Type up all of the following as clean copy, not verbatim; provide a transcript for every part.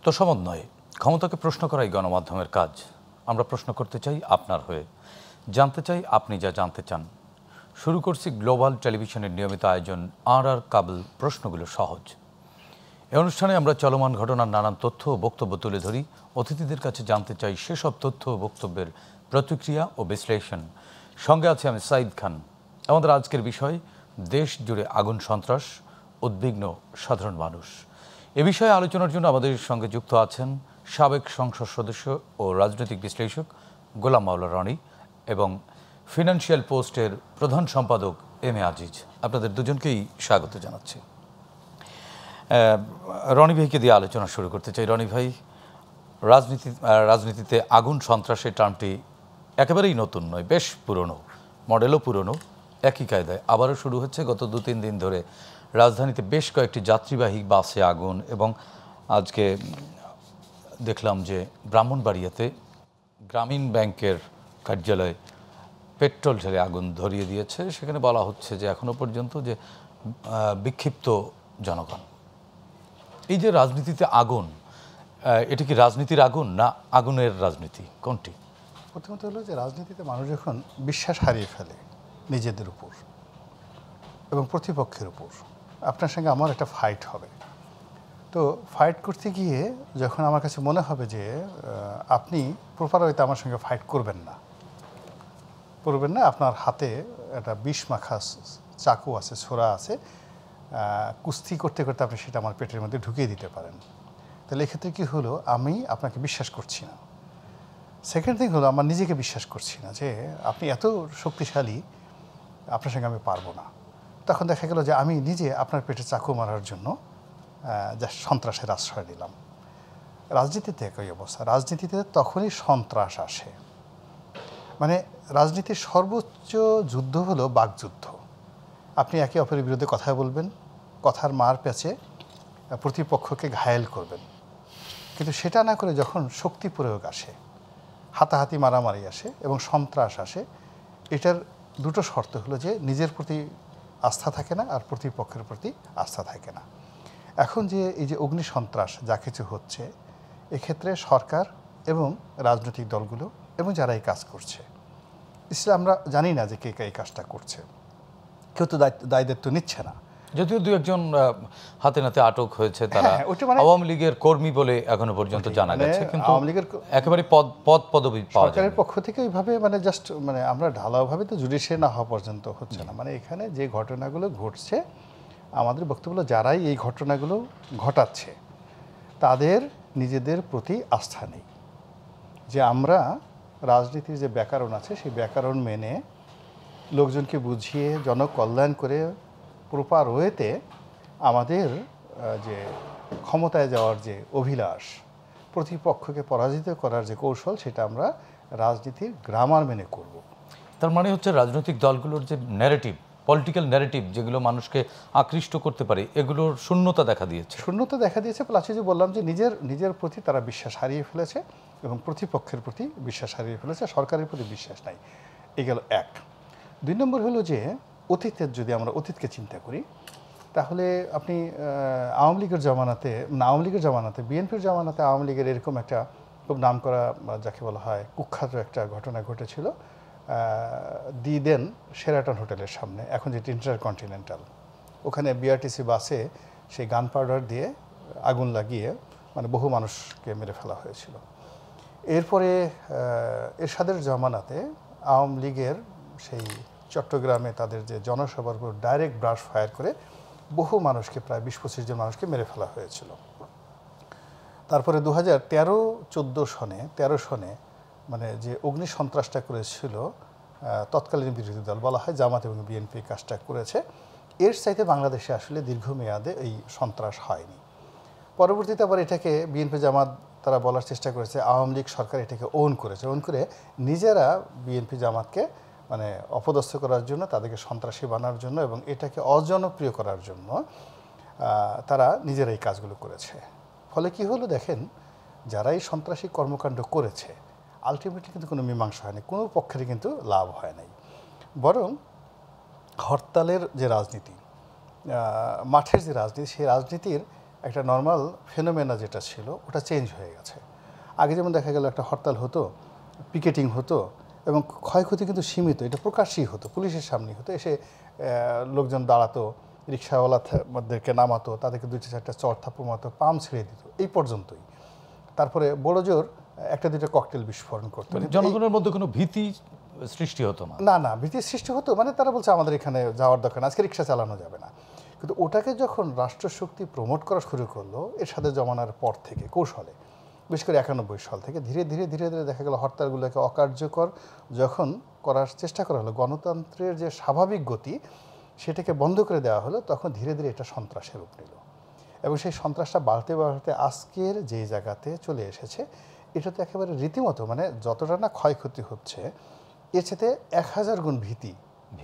আত্মসমদ নয়, ক্ষমতাকে প্রশ্ন করাই গণমাধ্যমের কাজ। আমরা প্রশ্ন করতে চাই আপনার হয়ে, জানতে চাই আপনি যা জানতে চান। শুরু করছি গ্লোবাল টেলিভিশনের নিয়মিত আয়োজন আর কাবল প্রশ্নগুলো সহজ। এই অনুষ্ঠানে আমরা চলমান ঘটনার নানান তথ্য ও বক্তব্য তুলে ধরি। অতিথিদের কাছে জানতে চাই সেসব তথ্য ও বক্তব্যের প্রতিক্রিয়া ও বিশ্লেষণ। সঙ্গে আছে আমি সাইদ খান। আমাদের আজকের বিষয় দেশ জুড়ে আগুন সন্ত্রাস, উদ্বিগ্ন সাধারণ মানুষ। এ বিষয়ে আলোচনার জন্য আমাদের সঙ্গে যুক্ত আছেন সাবেক সংসদ সদস্য ও রাজনৈতিক বিশ্লেষক গোলাম মাওলা রনি এবং ফিনান্সিয়াল পোস্টের প্রধান সম্পাদক এম এ আজিজ। আপনাদের দুজনকেই স্বাগত জানাচ্ছি। রনি ভাইকে দিয়ে আলোচনা শুরু করতে চাই। রনি ভাই, রাজনীতিতে আগুন সন্ত্রাসের টার্মটি একেবারেই নতুন নয়, বেশ পুরনো, মডেলও পুরনো। একই কায়দায় আবারও শুরু হচ্ছে। গত 2-3 দিন ধরে রাজধানীতে বেশ কয়েকটি যাত্রীবাহী বাসে আগুন, এবং আজকে দেখলাম যে ব্রাহ্মণবাড়িয়াতে গ্রামীণ ব্যাংকের কার্যালয়ে পেট্রোল ঢেলে আগুন ধরিয়ে দিয়েছে। সেখানে বলা হচ্ছে যে এখনো পর্যন্ত যে বিক্ষিপ্ত জনগণ। এই যে রাজনীতিতে আগুন, এটা কি রাজনীতির আগুন না আগুনের রাজনীতি, কোনটি? প্রথমত হলো যে রাজনীতিতে মানুষ যখন বিশ্বাস হারিয়ে ফেলে নিজেদের উপর এবং প্রতিপক্ষের উপর, আপনার সঙ্গে আমার একটা ফাইট হবে, তো ফাইট করতে গিয়ে যখন আমার কাছে মনে হবে যে আপনি প্রপার হয়তো আমার সঙ্গে ফাইট করবেন না, আপনার হাতে একটা বিষ মাখা চাকু আছে, ছোরা আছে, কুস্তি করতে করতে আপনি সেটা আমার পেটের মধ্যে ঢুকিয়ে দিতে পারেন, তাহলে এক্ষেত্রে কী হলো, আমি আপনাকে বিশ্বাস করছি না। সেকেন্ড থিং হলো, আমার নিজেকে বিশ্বাস করছি না যে আপনি এত শক্তিশালী, আপনার সঙ্গে আমি পারবো না। তখন দেখা গেল যে আমি নিজে আপনার পেটে চাকু মারার জন্য যা সন্ত্রাসের আশ্রয় নিলাম। রাজনীতিতে একই অবস্থা। রাজনীতিতে তখনই সন্ত্রাস আসে, মানে রাজনীতির সর্বোচ্চ যুদ্ধ হলো বাকযুদ্ধ। আপনি একে অপরের বিরুদ্ধে কথা বলবেন, কথার মার প্যাচে প্রতিপক্ষকে ঘায়েল করবেন, কিন্তু সেটা না করে যখন শক্তি প্রয়োগ আসে, হাতাহাতি মারামারি আসে এবং সন্ত্রাস আসে, এটার দুটো শর্ত হলো যে নিজের প্রতি আস্থা থাকে না আর প্রতিপক্ষের প্রতি আস্থা থাকে না। এখন যে এই যে অগ্নি সন্ত্রাস যা কিছু হচ্ছে, এক্ষেত্রে সরকার এবং রাজনৈতিক দলগুলো এবং যারা এই কাজ করছে, আমরা জানি না যে কে এই কাজটা করছে, কেউ তো দায় দায়িত্ব নিচ্ছে না। যদিও 2-1 হাতে নাতে আটক হয়েছে, তারা আওয়ামী লীগের কর্মী বলে এখনো পর্যন্ত জানা গেছে, কিন্তু আওয়ামী লীগের একেবারে পদবি সরকারের পক্ষ থেকে ওইভাবে জাস্ট আমরা ঢালাওভাবে তো জুডিশিয়ারি না হওয়া পর্যন্ত হচ্ছে না। এখানে যে ঘটনাগুলো ঘটছে, আমাদের বক্তব্য হলো যারাই এই ঘটনাগুলো ঘটাচ্ছে তাদের নিজেদের প্রতি আস্থা নেই, যে আমরা রাজনীতির যে ব্যাকরণ আছে সেই ব্যাকরণ মেনে লোকজনকে বুঝিয়ে জনকল্যাণ করে প্রপার ওয়েতে আমাদের যে ক্ষমতায় যাওয়ার যে অভিলাষ, প্রতিপক্ষকে পরাজিত করার যে কৌশল, সেটা আমরা রাজনীতির গ্রামার মেনে করব। তার মানে হচ্ছে রাজনৈতিক দলগুলোর যে ন্যারেটিভ, পলিটিক্যাল ন্যারেটিভ, যেগুলো মানুষকে আকৃষ্ট করতে পারে, এগুলোর শূন্যতা দেখা দিয়েছে। প্লাস যে বললাম যে নিজের প্রতি তারা বিশ্বাস হারিয়ে ফেলেছে এবং প্রতিপক্ষের প্রতি বিশ্বাস হারিয়ে ফেলেছে, সরকারের প্রতি বিশ্বাস নাই। এই গেল এক। 2 নম্বর হলো যে অতীতের, যদি আমরা অতীতকে চিন্তা করি, তাহলে আপনি আওয়ামী লীগের জামানাতে বিএনপির জামানাতে আওয়ামী লীগের এরকম একটা খুব নাম করা, যাকে বলা হয় কুখ্যাত একটা ঘটনা ঘটেছিল দিদেন শেরাটন হোটেলের সামনে, এখন যেটি ইন্টারকন্টিনেন্টাল, ওখানে বিআরটিসি বাসে সেই গান পাউডার দিয়ে আগুন লাগিয়ে বহু মানুষকে মেরে ফেলা হয়েছিল। এরপরে এরশাদের জামানাতে আওয়ামী লীগের সেই চট্টগ্রামে তাদের যে জনসভার উপর ডাইরেক্ট ব্রাশ ফায়ার করে বহু মানুষকে, প্রায় 20-25 জন মানুষকে মেরে ফেলা হয়েছিল। তারপরে 2013 সনে যে অগ্নি সন্ত্রাসটা করেছিল তৎকালীন বিরোধী দল, বলা হয় জামাত এবং বিএনপি কাজটা করেছে। এর চাইতে বাংলাদেশে আসলে দীর্ঘমেয়াদে এই সন্ত্রাস হয়নি। পরবর্তীতে আবার এটাকে বিএনপি জামাত তারা বলার চেষ্টা করেছে, আওয়ামী লীগ সরকার এটাকে ওন করে নিজেরা বিএনপি জামাতকে অপদস্থ করার জন্য, তাদেরকে সন্ত্রাসী বানার জন্য এবং এটাকে অজনপ্রিয় করার জন্য তারা নিজেরা এই কাজগুলো করেছে। ফলে কি হলো দেখেন, যারা এই সন্ত্রাসী কর্মকাণ্ড করেছে আলটিমেটলি কিন্তু কোনো মীমাংসা হয়নি, কোনো পক্ষেরই কিন্তু লাভ হয় নাই, বরং হরতালের যে রাজনীতি, মাঠের যে রাজনীতি, সেই রাজনীতির একটা নর্মাল ফেনোমেনা যেটা ছিল ওটা চেঞ্জ হয়ে গেছে। আগে যেমন দেখা গেল একটা হরতাল হতো, পিকেটিং হতো এবং ক্ষয়ক্ষতি কিন্তু সীমিত, এটা প্রকাশ্যই হতো, পুলিশের সামনেই হতো, এসে লোকজন দাঁড়াতো, রিক্সাওয়ালাদেরকে নামাতো, তাদেরকে 2-4টা চড় থাপ্পড় মারতো, পাম ছেড়ে দিত, এই পর্যন্তই। তারপরে বড় জোর 1-2টা ককটেল বিস্ফোরণ করতো। জনগণের মধ্যে কোনো ভীতি সৃষ্টি হতো না? না, ভীতির সৃষ্টি হতো, মানে তারা বলছে আমাদের এখানে যাওয়ার দরকার, আজকে রিক্সা চালানো যাবে না। কিন্তু ওটাকে যখন রাষ্ট্রশক্তি প্রমোট করা শুরু করলো এর সাথে জমানার পর থেকে কৌশলে, বিশেষ করে 91 সাল থেকে ধীরে ধীরে দেখা গেল হরতালগুলোকে অকার্যকর যখন করার চেষ্টা করা হলো, গণতন্ত্রের যে স্বাভাবিক গতি সেটাকে বন্ধ করে দেওয়া হলো, তখন ধীরে ধীরে এটা সন্ত্রাসের রূপ নিল এবং সেই সন্ত্রাসটা বাড়তে বাড়তে আজকের যে জায়গাতে চলে এসেছে, এটা তো একেবারে রীতিমতো, মানে যতটা না ক্ষয়ক্ষতি হচ্ছে এর সাথে 1000 গুণ ভীতি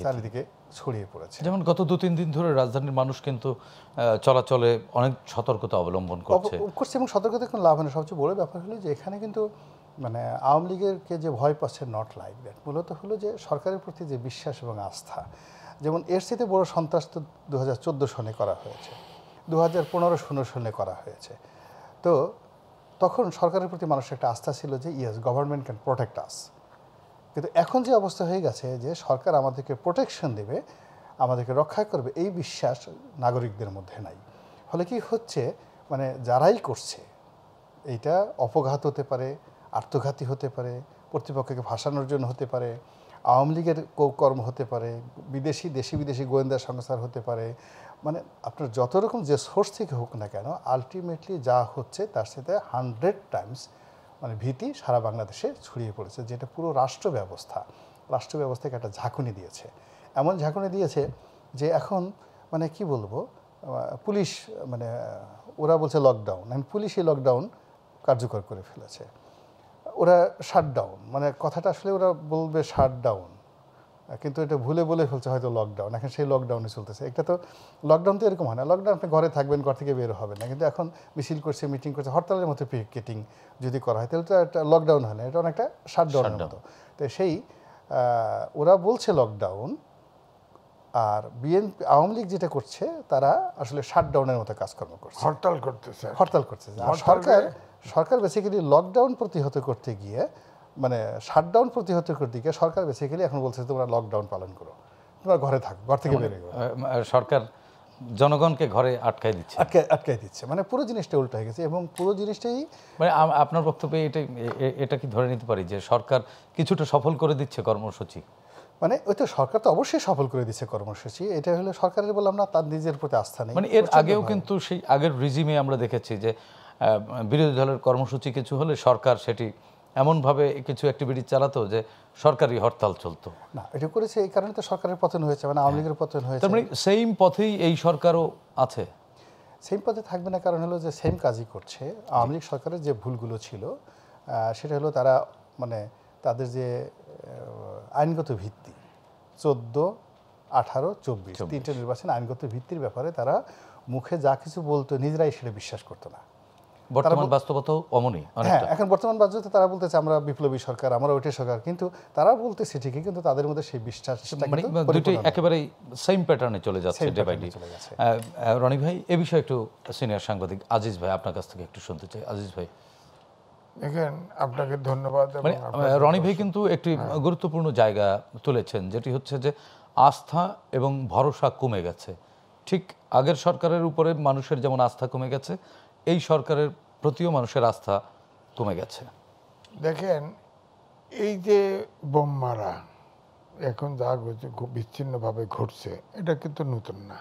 চারিদিকে ছড়িয়ে পড়েছে। যেমন গত 2-3 দিন ধরে রাজধানীর মানুষ কিন্তু চলাচলে অনেক সতর্কতা অবলম্বন করছে এবং সতর্কতা কোনো লাভ হয় না। সবচেয়ে বড় ব্যাপার হলো যে এখানে কিন্তু মানে আওয়ামী লীগেরকে যে ভয় পাচ্ছে নট লাইক দ্যাট, মূলত হলো যে সরকারের প্রতি যে বিশ্বাস এবং আস্থা। যেমন এর সাথে বড় সন্ত্রাস তো 2014 সনে করা হয়েছে, 2015-16 সনে করা হয়েছে। তো তখন সরকারের প্রতি মানুষের একটা আস্থা ছিল যে ইয়েস, গভর্নমেন্ট ক্যান প্রোটেক্ট আস। কিন্তু এখন যে অবস্থা হয়ে গেছে যে সরকার আমাদেরকে প্রোটেকশন দেবে, আমাদেরকে রক্ষা করবে, এই বিশ্বাস নাগরিকদের মধ্যে নাই। ফলে কি হচ্ছে, মানে যারাই করছে এইটা অপঘাত হতে পারে, আত্মঘাতী হতে পারে, প্রতিপক্ষকে ভাসানোর জন্য হতে পারে, আওয়ামী লীগের কর্ম হতে পারে, দেশি বিদেশি গোয়েন্দা সংস্থার হতে পারে, মানে আপনার যত রকম যে সোর্স থেকে হোক না কেন, আলটিমেটলি যা হচ্ছে তার সাথে 100 টাইমস মানে ভীতি সারা বাংলাদেশে ছড়িয়ে পড়েছে, যেটা পুরো রাষ্ট্র ব্যবস্থাকে একটা ঝাঁকুনি দিয়েছে। এমন ঝাঁকুনি দিয়েছে যে এখন মানে কি বলবো, পুলিশ মানে ওরা বলছে লকডাউন, পুলিশই লকডাউন কার্যকর করে ফেলেছে। ওরা শাটডাউন, মানে কথাটা আসলে ওরা বলবে শাটডাউন, কিন্তু এটা ভুলে বলে ফেলছে হয়তো লকডাউন। এখন সেই লকডাউনে চলতেছে। একটা তো লকডাউন তো এরকম হয় না, লকডাউন আপনি ঘরে থাকবেন, ঘর থেকে বের হবে না, কিন্তু এখন মিছিল করছে, মিটিং করছে, হরতালের মতো পিকেটিং যদি করা হয় তাহলে তো একটা লকডাউন হয় না, এটা অনেকটা শাটডাউনের মতো। তো সেই ওরা বলছে লকডাউন, আর আওয়ামী লীগ যেটা করছে তারা আসলে শাটডাউনের মতো কাজকর্ম করছে, হরতাল করতেছে। আর সরকার বেসিক্যালি লকডাউন প্রতিহত করতে গিয়ে, মানে শাটডাউন প্রতিহত করতে গিয়ে সরকার বেসিক্যালি এখন বলছে তোমরা লকডাউন পালন করো, তোমরা ঘরে থাকো, ঘর থেকে বেরোয়। সরকার জনগণকে ঘরে আটকাই দিচ্ছে, মানে পুরো জিনিসটা উল্টো হয়ে গেছে এবং পুরো জিনিসটাই মানে আপনার বক্তব্যে এটা কি ধরে নিতে পারি যে সরকার কিছুটা সফল করে দিচ্ছে কর্মসূচি? মানে ওই তো সরকার তো অবশ্যই সফল করে দিচ্ছে কর্মসূচি, এটা হলো সরকারের বললাম না তার নিজের প্রতি আস্থা নেই। মানে এর আগেও কিন্তু সেই আগের রিজিমে আমরা দেখেছি যে বিরোধী দলের কর্মসূচি কিছু হলে সরকার সেটি এমনভাবে কিছু অ্যাক্টিভিটি চালাতো যে সরকারি হরতাল চলতো না। এটা করেছে এই কারণে তো সরকারের পতন হয়েছে, মানে আওয়ামী লীগের পতন হয়েছে। তার মানে সেম পথেই এই সরকারও আছে। সেম পথে থাকবে না, কারণ হলো যে সেম কাজই করছে। আওয়ামী লীগ সরকারের যে ভুলগুলো ছিল সেটা হলো তারা মানে তাদের যে আইনগত ভিত্তি 14, 18, 24 তিনটে নির্বাচন আইনগত ভিত্তির ব্যাপারে তারা মুখে যা কিছু বলতো নিজেরাই সেটা বিশ্বাস করতো না। বর্তমান বাস্তবতাও অমনি। হ্যাঁ, এখন বর্তমান বাস্তবতা তারা বলতেছে আমরা বিপ্লবী সরকার, আমরা ওইটাই সরকার, কিন্তু তারা বলতেছে ঠিকই, কিন্তু তাদের মধ্যে সেই বিশ্বাসটা মানে দুটোই একেবারেই সেম প্যাটার্নে চলে যাচ্ছে ডে বাই ডে। রনি ভাই, এ বিষয়ে একটু সিনিয়র সাংবাদিক আজিজ ভাই আপনার কাছ থেকে একটু শুনতে চাই। আজিজ ভাই, দেখেন, আপনাকে ধন্যবাদ। মানে রনি ভাই কিন্তু একটি গুরুত্বপূর্ণ জায়গা তুলেছেন, যেটি হচ্ছে যে আস্থা এবং ভরসা কমে গেছে। ঠিক আগের সরকারের উপরে মানুষের যেমন আস্থা কমে গেছে, এই সরকারের প্রতিও মানুষের আস্থা কমে গেছে। দেখেন, এই যে বোম মারা এখন যা খুব বিচ্ছিন্নভাবে ঘটছে, এটা কিন্তু নতুন না।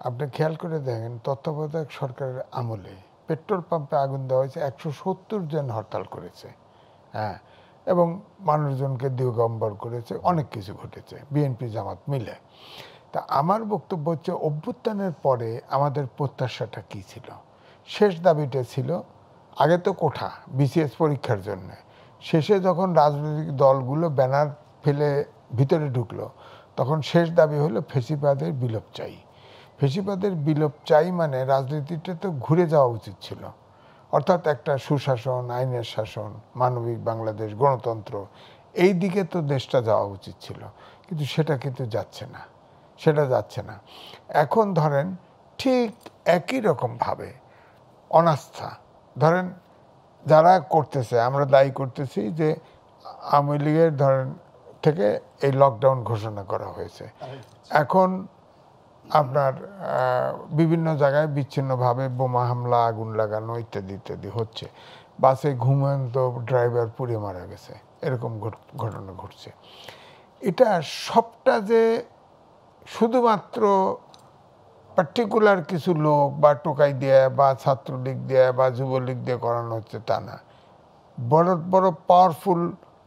আপনি খেয়াল করে দেখেন, তত্ত্বাবধায়ক সরকারের আমলে পেট্রোল পাম্পে আগুন দেওয়া হয়েছে, 170 জন হরতাল করেছে, হ্যাঁ, এবং মানুষজনকে দিগম্বর করেছে, অনেক কিছু ঘটেছে বিএনপি জামাত মিলে। তা আমার বক্তব্য হচ্ছে, অভ্যুত্থানের পরে আমাদের প্রত্যাশাটা কী ছিল? শেষ দাবিটা ছিল আগে তো কোঠা বিসিএস পরীক্ষার জন্য, শেষে যখন রাজনৈতিক দলগুলো ব্যানার ফেলে ভিতরে ঢুকলো, তখন শেষ দাবি হলো ফেসিবাদের বিলোপ চাই। ফেসিবাদের বিলোপ চাই মানে রাজনীতিটা তো ঘুরে যাওয়া উচিত ছিল, অর্থাৎ একটা সুশাসন, আইনের শাসন, মানবিক বাংলাদেশ, গণতন্ত্র, এই দিকে তো দেশটা যাওয়া উচিত ছিল, কিন্তু সেটা কিন্তু যাচ্ছে না। এখন ধরেন ঠিক একই রকমভাবে অনাস্থা। ধরেন যারা করতেছে, আমরা দায়ী করতেছি যে আওয়ামী লীগের ধরেন থেকে এই লকডাউন ঘোষণা করা হয়েছে। এখন আপনার বিভিন্ন জায়গায় বিচ্ছিন্নভাবে বোমা হামলা, আগুন লাগানো ইত্যাদি ইত্যাদি হচ্ছে। বাসে ঘুমন্ত ড্রাইভার পুড়ে মারা গেছে, এরকম ঘটনা ঘটছে। এটা সবটা যে শুধুমাত্র পার্টিকুলার কিছু লোক বা টোকাই দিয়ে বা ছাত্রলীগ দিয়ে বা যুবলীগ দিয়ে করানো হচ্ছে তা না। বড় বড় পাওয়ারফুল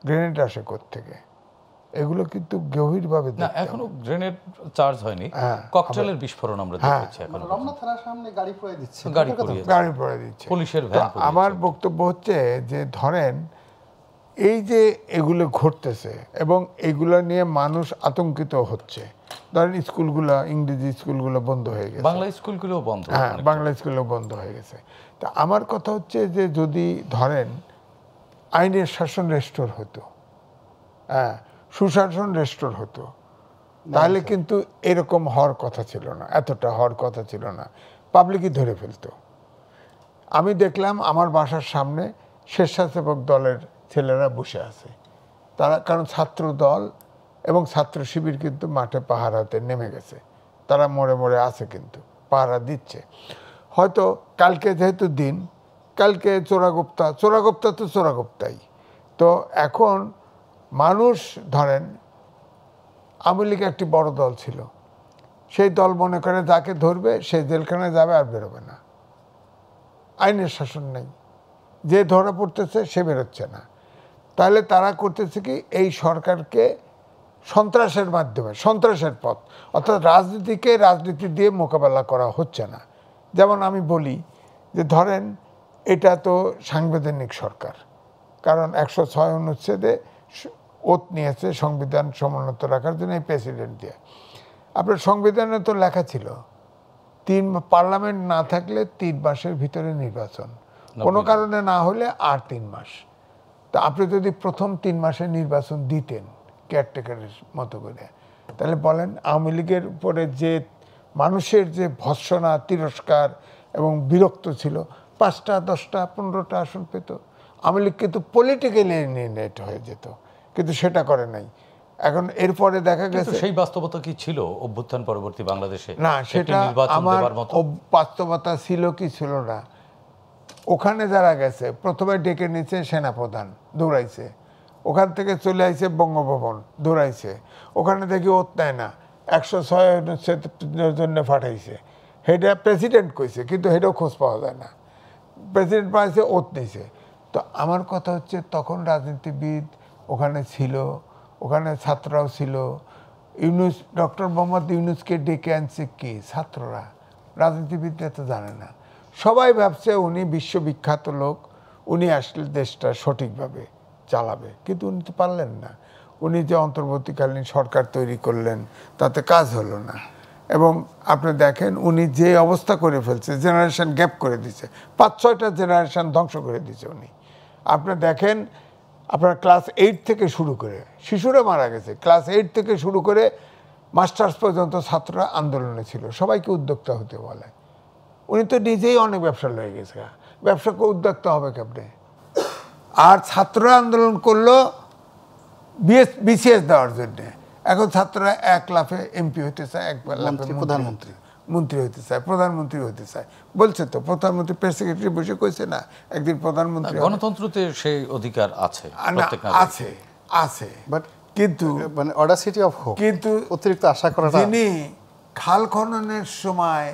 গ্রেনেড আসে কোত্থেকে, এগুলো কিন্তু গভীরভাবে না, এখনো গ্রেনেড চার্জ হয়নি, ককটেলের বিস্ফোরণ আমরা দেখেছি। এখন রমনা থানার সামনে গাড়ি পড়ে দিচ্ছে, গাড়ি পড়ে দিচ্ছে, পুলিশের ভ্যান। আমার বক্তব্য হচ্ছে যে ধরেন এই যে এগুলো ঘটতেছে এবং এগুলো নিয়ে মানুষ আতঙ্কিত হচ্ছে। ধরেন স্কুলগুলো, ইংরেজি স্কুলগুলো বন্ধ হয়ে গেছে, বাংলা স্কুলগুলো বন্ধ, হ্যাঁ বাংলা স্কুলগুলো বন্ধ হয়ে গেছে। তা আমার কথা হচ্ছে যে যদি ধরেন আইনের শাসন রেস্টোর হতো, হ্যাঁ সুশাসন রেস্টোর হতো, তাহলে কিন্তু এরকম হওয়ার কথা ছিল না, এতটা হওয়ার কথা ছিল না, পাবলিকই ধরে ফেলতো। আমি দেখলাম আমার বাসার সামনে স্বেচ্ছাসেবক দলের ছেলেরা বসে আছে, তারা কারণ ছাত্র দল এবং ছাত্র শিবির কিন্তু মাঠে পাহারাতে নেমে গেছে, তারা মোড়ে মোড়ে আছে কিন্তু পাহারা দিচ্ছে। হয়তো কালকে যেহেতু দিন, কালকে চোরাগুপ্তা তো চোরাগুপ্তাই। তো এখন মানুষ ধরেন আওয়ামী লীগ একটি বড় দল ছিল, সেই দল মনে করে যাকে ধরবে সে জেলখানায় যাবে আর বেরোবে না, আইনের শাসন নেই, যে ধরা পড়তেছে সে বেরোচ্ছে না। তাহলে তারা করতেছে কি, এই সরকারকে সন্ত্রাসের মাধ্যমে, সন্ত্রাসের পথ, অর্থাৎ রাজনীতিকে রাজনীতি দিয়ে মোকাবেলা করা হচ্ছে না। যেমন আমি বলি যে ধরেন এটা তো সাংবিধানিক সরকার, কারণ 106 অনুচ্ছেদে ওত নিয়েছে সংবিধান সমুন্নত রাখার জন্য এই প্রেসিডেন্ট দিয়ে। আপনার সংবিধানে তো লেখা ছিল পার্লামেন্ট না থাকলে 3 মাসের ভিতরে নির্বাচন, কোনো কারণে না হলে আর 3 মাস। তা আপনি যদি প্রথম 3 মাসে নির্বাচন দিতেন কেয়ারটেকারের মতো করে, তাহলে বলেন আওয়ামী লীগের উপরে যে মানুষের যে ভৎসনা, তিরস্কার এবং বিরক্ত ছিল, 5টা 10টা 15টা আসন পেত, আওয়ামী লীগ কিন্তু পলিটিক্যালি এলিমিনেট হয়ে যেত, কিন্তু সেটা করে নাই। এখন এরপরে দেখা গেছে সেই বাস্তবতা কি ছিল অভ্যুত্থান পরবর্তী বাংলাদেশে? না, সেটা আমার বাস্তবতা ছিল কি ছিল না। ওখানে যারা গেছে প্রথমে ডেকে নিচ্ছে সেনাপ্রধান, দৌড়াইছে, ওখান থেকে চলে আইছে বঙ্গভবন, দৌড়াইছে, ওখানে দেখি ওত নেয় না, 106 অনুচ্ছেদের জন্য পাঠাইছে, সেটা প্রেসিডেন্ট কইছে, কিন্তু সেটাও খোঁজ পাওয়া যায় না, প্রেসিডেন্ট পাইছে ওত নিছে। তো আমার কথা হচ্ছে তখন রাজনীতিবিদ ওখানে ছিল, ওখানে ছাত্ররাও ছিল। ইউনূস, ডক্টর মোহাম্মদ ইউনূসকে ডেকে আনছে কি ছাত্ররা, রাজনীতিবিদরা তো জানে না, সবাই ভাবছে উনি বিশ্ববিখ্যাত লোক, উনি আসলে দেশটা সঠিকভাবে চালাবে, কিন্তু উনি তো পারলেন না। উনি যে অন্তর্বর্তীকালীন সরকার তৈরি করলেন তাতে কাজ হলো না। এবং আপনি দেখেন উনি যে অবস্থা করে ফেলছে, জেনারেশন গ্যাপ করে দিচ্ছে, 5-6টা জেনারেশন ধ্বংস করে দিচ্ছে উনি। আপনি দেখেন আপনার ক্লাস 8 থেকে শুরু করে শিশুরা মারা গেছে, ক্লাস 8 থেকে শুরু করে মাস্টার্স পর্যন্ত ছাত্ররা আন্দোলনে ছিল, সবাইকে উদ্যোক্তা হতে বলে। উনি তো নিজেই অনেক ব্যবসা লয়ে গেছে, ব্যবসাকে উদ্যোক্তা হবে কেমনে? আর ছাত্ররা আন্দোলন করলো বিসিএস দেওয়ার জন্যে, এখন ছাত্ররা 1 লাফে এমপি হতে চায়, 1 লাফে মন্ত্রী হতে চায়, প্রধানমন্ত্রী হতে চায়। বলছে তো প্রধানমন্ত্রী, প্রেস সেক্রেটারি বসে কইছে না একদিন প্রধানমন্ত্রী। গণতন্ত্রতে সেই অধিকার আছে, আছে আছে, বাট কিন্তু মানে অডাসিটি অফ হোপ, কিন্তু অতিরিক্ত আশা করা। যিনি খাল খননের সময়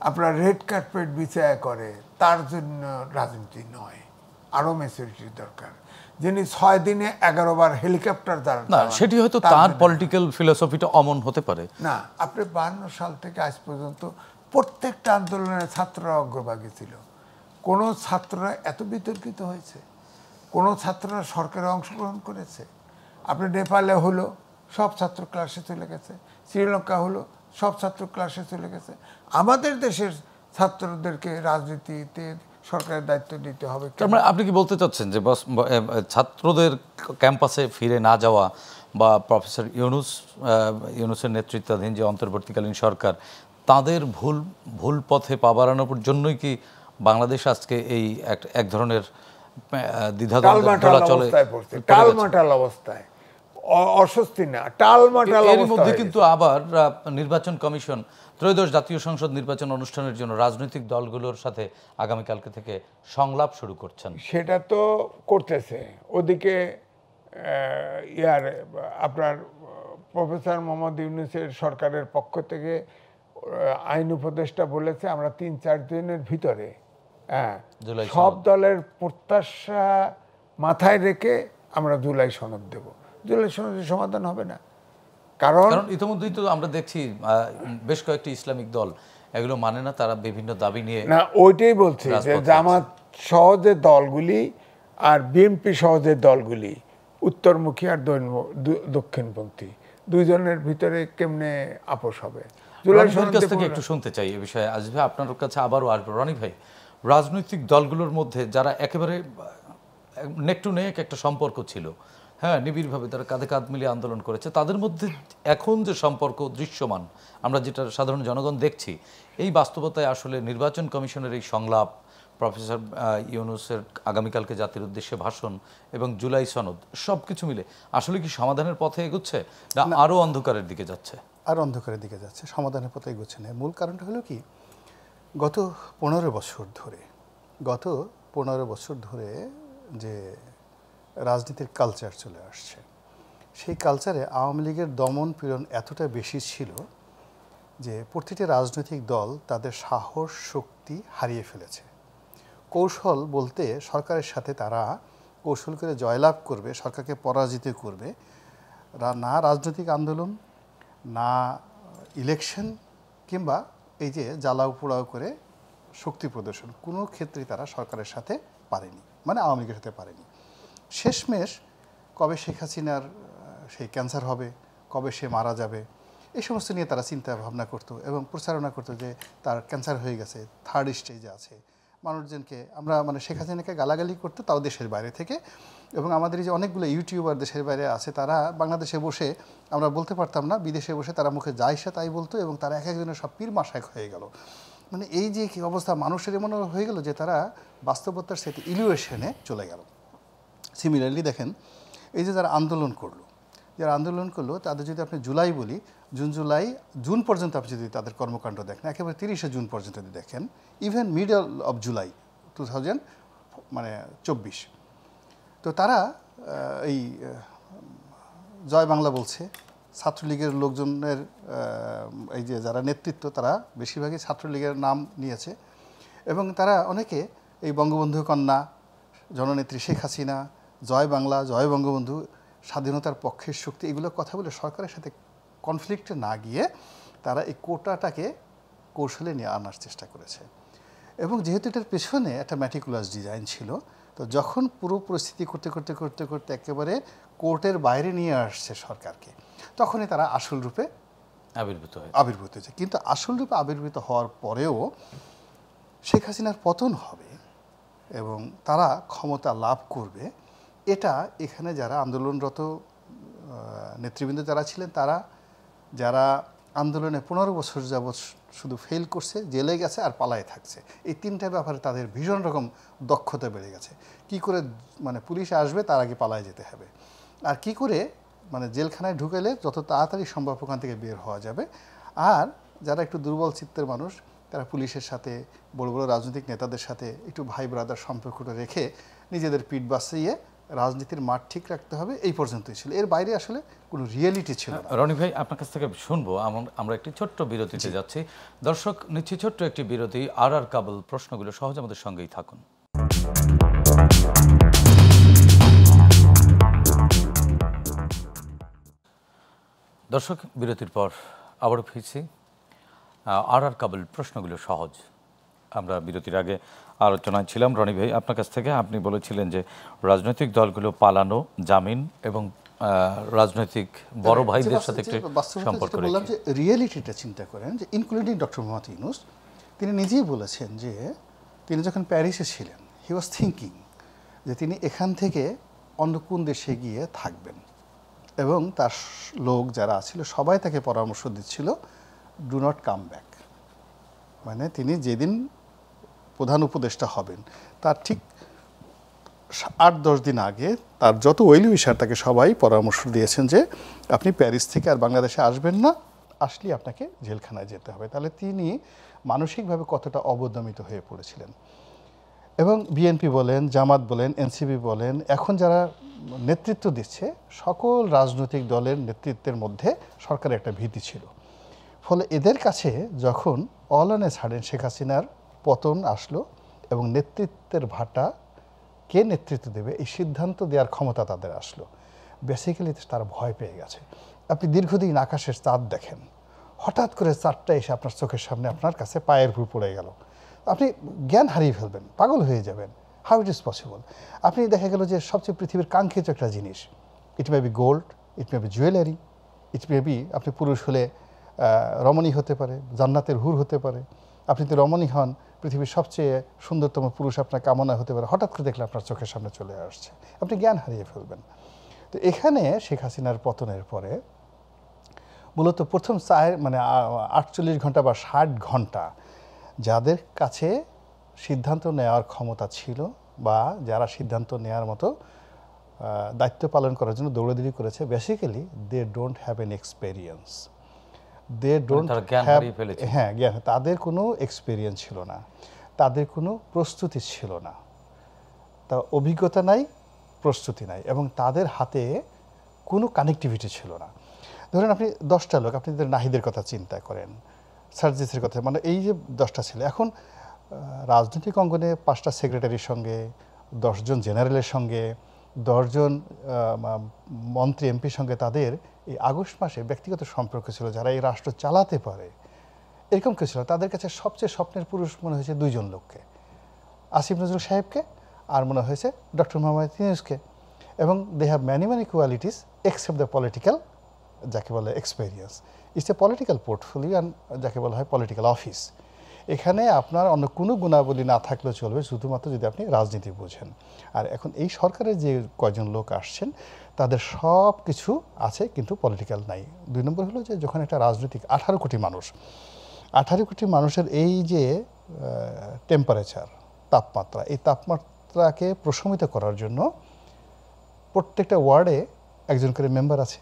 আপনার রেড কার্পেট বিছায়া করে, তার জন্য রাজনীতি নয়, আরো ম্যাচুরিটির দরকার। যিনি 6 দিনে 11 বার হেলিকপ্টার দ্বারা, না সেটি হয়তো তার পলিটিক্যাল ফিলোসফিটা অমন হতে পারে না। আপনি 52 সাল থেকে আজ পর্যন্ত প্রত্যেকটা আন্দোলনে ছাত্ররা অগ্রভাগী ছিল। কোনো ছাত্ররা এত বিতর্কিত হয়েছে, কোনো ছাত্ররা সরকারে অংশগ্রহণ করেছে? আপনি নেপালে হলো, সব ছাত্র ক্লাসে চলে গেছে, শ্রীলঙ্কা হলো, সব ছাত্র ক্লাসে চলে গেছে। আমাদের দেশের ছাত্রদেরকে রাজনীতিতে সরকারের দায়িত্ব নিতে হবে। আপনি কি বলতে চাচ্ছেন যে ছাত্রদের ক্যাম্পাসে ফিরে না যাওয়া বা প্রফেসর ইউনূসের নেতৃত্বাধীন যে অন্তর্বর্তীকালীন সরকার তাদের ভুল ভুল পথে পা বাড়ানোর জন্যই কি বাংলাদেশ আজকে এই এক ধরনের দ্বিধাদ্বন্দ্ব চলে টালমাটাল অবস্থায়, অস্বস্তি না, টালমাটাল এর মধ্যে কিন্তু আবার নির্বাচন কমিশন ত্রয়োদশ জাতীয় সংসদ নির্বাচন অনুষ্ঠানের জন্য রাজনৈতিক দলগুলোর সাথে আগামীকালকে থেকে সংলাপ শুরু করছেন। সেটা তো করতেছে। ওদিকে আপনার প্রফেসর মোহাম্মদ ইউনূসের সরকারের পক্ষ থেকে আইন উপদেষ্টা বলেছে আমরা ৩-৪ দিনের ভিতরে সব দলের প্রত্যাশা মাথায় রেখে আমরা জুলাই সনদ দেব। জুলাই সনদের সমাধান হবে না, কারণ ইতিমধ্যেই তো আমরা দেখছি বেশ কয়েকটি ইসলামিক দল এগুলো মানে না, তারা বিভিন্ন দাবি নিয়ে না। ওইটাই বলছে যে জামাত সহজে দলগুলি আর বিএনপি সহজে দলগুলি উত্তরমুখী আর দক্ষিণপন্থী দুইজনের ভিতরে কেমনে আপোষ হবে। রনির কাছ থেকে একটু শুনতে চাই এ বিষয়ে। আসবে আপনার কাছে আবারও আসবে। রনি ভাই, রাজনৈতিক দলগুলোর মধ্যে যারা একেবারে নেক টু নেক একটা সম্পর্ক ছিল, হ্যাঁ, নিবিড়ভাবে তারা কাঁধে কাঁধ মিলিয়ে আন্দোলন করেছে, তাদের মধ্যে এখন যে সম্পর্ক দৃশ্যমান, আমরা যেটা সাধারণ জনগণ দেখছি, এই বাস্তবতায় আসলে নির্বাচন কমিশনের এই সংলাপ, প্রফেসর ইউনূসের আগামীকালকে জাতির উদ্দেশ্যে ভাষণ এবং জুলাই সনদ সব কিছু মিলে আসলে কি সমাধানের পথে এগোচ্ছে না আরও অন্ধকারের দিকে যাচ্ছে? আর অন্ধকারের দিকে যাচ্ছে, সমাধানের পথে এগোচ্ছে না। মূল কারণটা হলো কি, গত 15 বছর ধরে যে রাজনীতির কালচার চলে আসছে, সেই কালচারে আওয়ামী লীগের দমন পীড়ন এতটা বেশি ছিল যে প্রতিটি রাজনৈতিক দল তাদের সাহস শক্তি হারিয়ে ফেলেছে। কৌশল বলতে সরকারের সাথে তারা কৌশল করে জয়লাভ করবে, সরকারকে পরাজিত করবে, না রাজনৈতিক আন্দোলন, না ইলেকশন, কিংবা এই যে জ্বালাও পোড়াও করে শক্তি প্রদর্শন, কোনো ক্ষেত্রেই তারা সরকারের সাথে পারেনি, মানে আওয়ামী লীগের সাথে পারেনি। শেষমেশ কবে শেখ হাসিনার সেই ক্যান্সার হবে, কবে সে মারা যাবে, এই সমস্ত নিয়ে তারা চিন্তা ভাবনা করতো এবং প্রচারণা করতো যে তার ক্যান্সার হয়ে গেছে, 3rd স্টেজে আছে। মানুষজনকে আমরা মানে শেখ হাসিনাকে গালাগালি করতো, তাও দেশের বাইরে থেকে। এবং আমাদের এই যে অনেকগুলো ইউটিউবার দেশের বাইরে আছে, তারা বাংলাদেশে বসে, আমরা বলতে পারতাম না, বিদেশে বসে তারা মুখে যা ইচ্ছা তাই বলতো এবং তারা এক একজনের সব পীর মাশায়েখ হয়ে গেল। মানে এই যে কী অবস্থা, মানুষের এমন হয়ে গেল যে তারা বাস্তবতার সাথে ইলিউশনে চলে গেল। সিমিলারলি দেখেন, এই যে যারা আন্দোলন করলো তাদের যদি আপনি জুলাই বলি, জুন পর্যন্ত আপনি যদি তাদের কর্মকাণ্ড দেখেন, একেবারে 30শে জুন পর্যন্ত যদি দেখেন, ইভেন মিডল অফ জুলাই 2024, তো তারা এই জয় বাংলা বলছে। ছাত্রলীগের লোকজনের এই যে যারা নেতৃত্ব, তারা বেশিরভাগই ছাত্রলীগের নাম নিয়েছে এবং তারা অনেকে এই বঙ্গবন্ধু কন্যা, জননেত্রী শেখ হাসিনা, জয় বাংলা, জয় বঙ্গবন্ধু, স্বাধীনতার পক্ষের শক্তি, এগুলো কথা বলে সরকারের সাথে কনফ্লিক্টে না গিয়ে তারা এই কোটাটাকে কৌশলে নিয়ে আনার চেষ্টা করেছে। এবং যেহেতু এটার পেছনে একটা ম্যাটিকুলাস ডিজাইন ছিল, তো যখন পুরো পরিস্থিতি করতে একেবারে কোর্টের বাইরে নিয়ে আসছে সরকারকে, তখনই তারা আসল রূপে আবির্ভূত হয়েছে। কিন্তু আসল রূপে আবির্ভূত হওয়ার পরেও শেখ হাসিনার পতন হবে এবং তারা ক্ষমতা লাভ করবে, এটা এখানে যারা আন্দোলনরত নেতৃবৃন্দ যারা ছিলেন, তারা যারা আন্দোলনে 15 বছর যাবৎ শুধু ফেল করছে, জেলে গেছে আর পালায় থাকছে, এই 3টা ব্যাপারে তাদের ভীষণ রকম দক্ষতা বেড়ে গেছে। কি করে মানে পুলিশ আসবে তার আগে পালায় যেতে হবে, আর কি করে মানে জেলখানায় ঢুকেলে যত তাড়াতাড়ি সম্ভব ওখান থেকে বের হওয়া যাবে। আর যারা একটু দুর্বল চিত্তের মানুষ, তারা পুলিশের সাথে, বড় বড় রাজনৈতিক নেতাদের সাথে একটু ভাই ব্রাদার সম্পর্কটা রেখে নিজেদের পিঠ বাঁচিয়ে রাজনীতির মাঠ ঠিক রাখতে হবে, এই পর্যন্তই ছিল। এর বাইরে আসলে কোনো রিয়েলিটি ছিল না। রনি ভাই, আপনার কাছ থেকে শুনবো, আমরা একটি ছোট্ট বিরতিতে যাচ্ছি। দর্শক, নিচ্ছি ছোট্ট একটি বিরতি। আর কাবুল প্রশ্নগুলো সহজ আমাদের সঙ্গেই থাকুন। দর্শক, বিরতির পর আবারও ফিরছি। আর কাবুল প্রশ্নগুলো সহজ। আমরা বিরতির আগে আলোচনায় ছিলাম রনি ভাই আপনার কাছ থেকে, আপনি বলেছিলেন যে রাজনৈতিক দলগুলো পালানো, জামিন এবং রাজনৈতিক বড় ভাইদের সাথে একটি সম্পর্ক রেখে। বললাম যে রিয়েলিটিটা চিন্তা করেন, যে ইনক্লুডিং ডক্টর মোহাম্মদ ইউনূস, তিনি নিজেই বলেছেন যে তিনি যখন প্যারিসে ছিলেন, হি ওয়াজ থিঙ্কিং যে তিনি এখান থেকে অন্য কোন দেশে গিয়ে থাকবেন, এবং তার লোক যারা ছিল সবাই তাকে পরামর্শ দিচ্ছিল, ডু নট কাম ব্যাক, মানে তিনি যেদিন প্রধান উপদেষ্টা হবেন তার ঠিক 8-10 দিন আগে তার যত ওয়েল উইশার তাকে সবাই পরামর্শ দিয়েছেন যে আপনি প্যারিস থেকে আর বাংলাদেশে আসবেন না, আসলেই আপনাকে জেলখানায় যেতে হবে। তাহলে তিনি মানসিকভাবে কতটা অবদমিত হয়ে পড়েছিলেন। এবং বিএনপি বলেন, জামাত বলেন, এনসিপি বলেন, এখন যারা নেতৃত্ব দিচ্ছে সকল রাজনৈতিক দলের নেতৃত্বের মধ্যে সরকারের একটা ভীতি ছিল। ফলে এদের কাছে যখন all on a sudden Sheikh হাসিনার পতন আসলো এবং নেতৃত্বের ভাটা কে নেতৃত্ব দেবে এই সিদ্ধান্ত দেওয়ার ক্ষমতা তাদের আসলো, বেসিক্যালি তারা ভয় পেয়ে গেছে। আপনি দীর্ঘদিন আকাশের চাঁদ দেখেন, হঠাৎ করে চাঁদটা এসে আপনার চোখের সামনে আপনার কাছে পায়ের উপর পড়ে গেল, আপনি জ্ঞান হারিয়ে ফেলবেন, পাগল হয়ে যাবেন। How it is possible? আপনি দেখা গেল যে সবচেয়ে পৃথিবীর কাঙ্ক্ষিত একটা জিনিস, it may be gold, it may be jewellery, it may be, আপনি পুরুষ হলে রমণী হতে পারে, জান্নাতের হুর হতে পারে, আপনি যদি রমণী হন পৃথিবীর সবচেয়ে সুন্দরতম পুরুষ আপনার কামনা হতে পারে, হঠাৎ করে দেখলে আপনার চোখের সামনে চলে আসছে, আপনি জ্ঞান হারিয়ে ফেলবেন। তো এখানে শেখ হাসিনার পতনের পরে মূলত প্রথম 48 ঘন্টা বা 60 ঘন্টা যাদের কাছে সিদ্ধান্ত নেওয়ার ক্ষমতা ছিল বা যারা সিদ্ধান্ত নেওয়ার মতো দায়িত্ব পালন করার জন্য দৌড়াদৌড়ি করেছে, basically they don't have an experience, they don't have, হ্যাঁ জ্ঞান, তাদের কোনো এক্সপেরিয়েন্স ছিল না, তাদের কোনো প্রস্তুতি ছিল না, তা অভিজ্ঞতা নাই, প্রস্তুতি নাই, এবং তাদের হাতে কোনো কানেক্টিভিটি ছিল না। ধরেন আপনি 10টা লোক, আপনি নাহিদের কথা চিন্তা করেন, সার্জিসের কথা, মানে এই যে 10টা ছিল, এখন রাজনৈতিক অঙ্গনে 5টা সেক্রেটারির সঙ্গে, 10 জন জেনারেলের সঙ্গে, 10 জন মন্ত্রী এমপির সঙ্গে তাদের এই আগস্ট মাসে ব্যক্তিগত সম্পর্ক ছিল, যারা এই রাষ্ট্র চালাতে পারে এরকম কেউ ছিল। তাদের কাছে সবচেয়ে স্বপ্নের পুরুষ মনে হয়েছে 2 জন লোককে, আসিফ নজরুল সাহেবকে আর মনে হয়েছে ডক্টর মোহাম্মদ ইউনূসকে। এবং they have many many qualities except the political, যাকে বলে experience. It's a political portfolio and যাকে বলা হয় পলিটিক্যাল অফিস। এখানে আপনার অন্য কোনো গুণাবলী না থাকলেও চলবে, শুধুমাত্র যদি আপনি রাজনীতি বোঝেন। আর এখন এই সরকারের যে কয়জন লোক আসছেন তাদের সব কিছু আছে কিন্তু পলিটিক্যাল নাই। 2 নম্বর হলো যে যখন একটা রাজনৈতিক 18 কোটি মানুষের এই যে টেম্পারেচার, তাপমাত্রা, এই তাপমাত্রাকে প্রশমিত করার জন্য প্রত্যেকটা ওয়ার্ডে একজন করে মেম্বার আছে,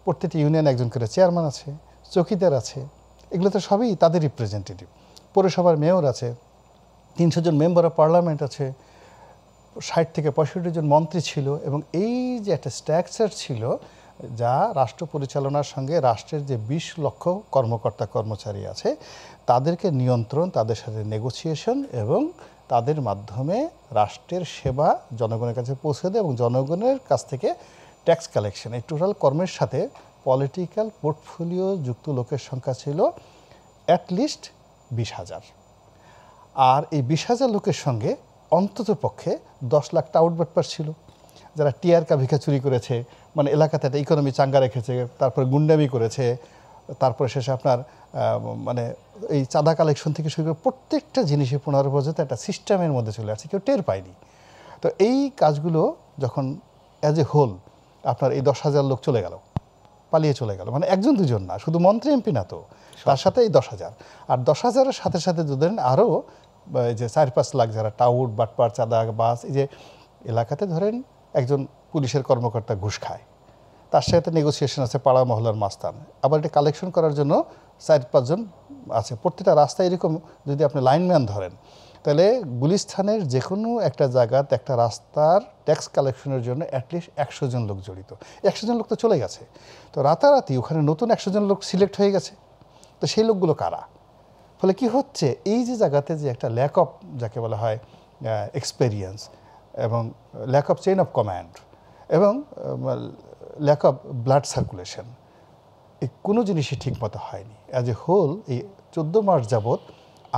প্রত্যেকটি ইউনিয়নে একজন করে চেয়ারম্যান আছে, চৌকিদার আছে, এগুলো তো সবই তাদের রিপ্রেজেন্টেটিভ। পৌরসভার মেয়র আছে, 300 জন মেম্বার অফ পার্লামেন্ট আছে, 60 থেকে 65 জন মন্ত্রী ছিল, এবং এই যে একটা স্ট্রাকচার ছিল যা রাষ্ট্র পরিচালনার সঙ্গে রাষ্ট্রের যে 20 লক্ষ কর্মকর্তা কর্মচারী আছে তাদেরকে নিয়ন্ত্রণ, তাদের সাথে নেগোসিয়েশন এবং তাদের মাধ্যমে রাষ্ট্রের সেবা জনগণের কাছে পৌঁছে দেয় এবং জনগণের কাছ থেকে ট্যাক্স কালেকশন, এই টোটাল কর্মের সাথে পলিটিক্যাল পোর্টফোলিও যুক্ত লোকের সংখ্যা ছিল অ্যাটলিস্ট 20,000। আর এই 20,000 লোকের সঙ্গে অন্তত পক্ষে 10 লাখ টাউট বাটপার ছিল, যারা টিয়ারকা ভিক্ষা চুরি করেছে, মানে এলাকাতে একটা ইকোনমি চাঙ্গা রেখেছে, তারপরে গুন্ডামি করেছে, তারপরে শেষে আপনার মানে এই চাঁদা কালেকশন থেকে শুরু করে প্রত্যেকটা জিনিসে 15 পর্যন্ত একটা সিস্টেমের মধ্যে চলে আসছে, কেউ টের পায়নি। তো এই কাজগুলো যখন অ্যাজ এ হোল আপনার এই 10,000 লোক চলে গেল, পালিয়ে চলে গেল, মানে 1 জন 2 জন না, শুধু মন্ত্রী এমপি না তো, তার সাথে এই 10,000, আর 10,000-এর সাথে সাথে যদি আরও যে 4-5 লাখ যারা টাউট বাটপার চাঁদা বাস, এই যে এলাকাতে ধরেন একজন পুলিশের কর্মকর্তা ঘুষ খায়, তার সাথে নেগোসিয়েশন আছে পাড়া মহল্লার মাস্তান, আবার এটা কালেকশন করার জন্য 4-5 জন আছে। প্রত্যেকটা রাস্তায় এরকম যদি আপনি লাইনম্যান ধরেন, তাহলে গুলিস্তানের যে কোনো একটা জায়গাতে একটা রাস্তার ট্যাক্স কালেকশনের জন্য অ্যাটলিস্ট 100 জন লোক জড়িত। 100 জন লোক তো চলে গেছে, তো রাতারাতি ওখানে নতুন 100 জন লোক সিলেক্ট হয়ে গেছে। তো সেই লোকগুলো কারা? ফলে কি হচ্ছে, এই যে জায়গাতে যে একটা ল্যাক অফ, যাকে বলা হয় এক্সপেরিয়েন্স, এবং lack of chain of command, এবং ল্যাক অফ ব্লাড সার্কুলেশন, এই কোনো জিনিসই ঠিকমতো হয়নি। অ্যাজ এ হোল এই 14 মাস যাবৎ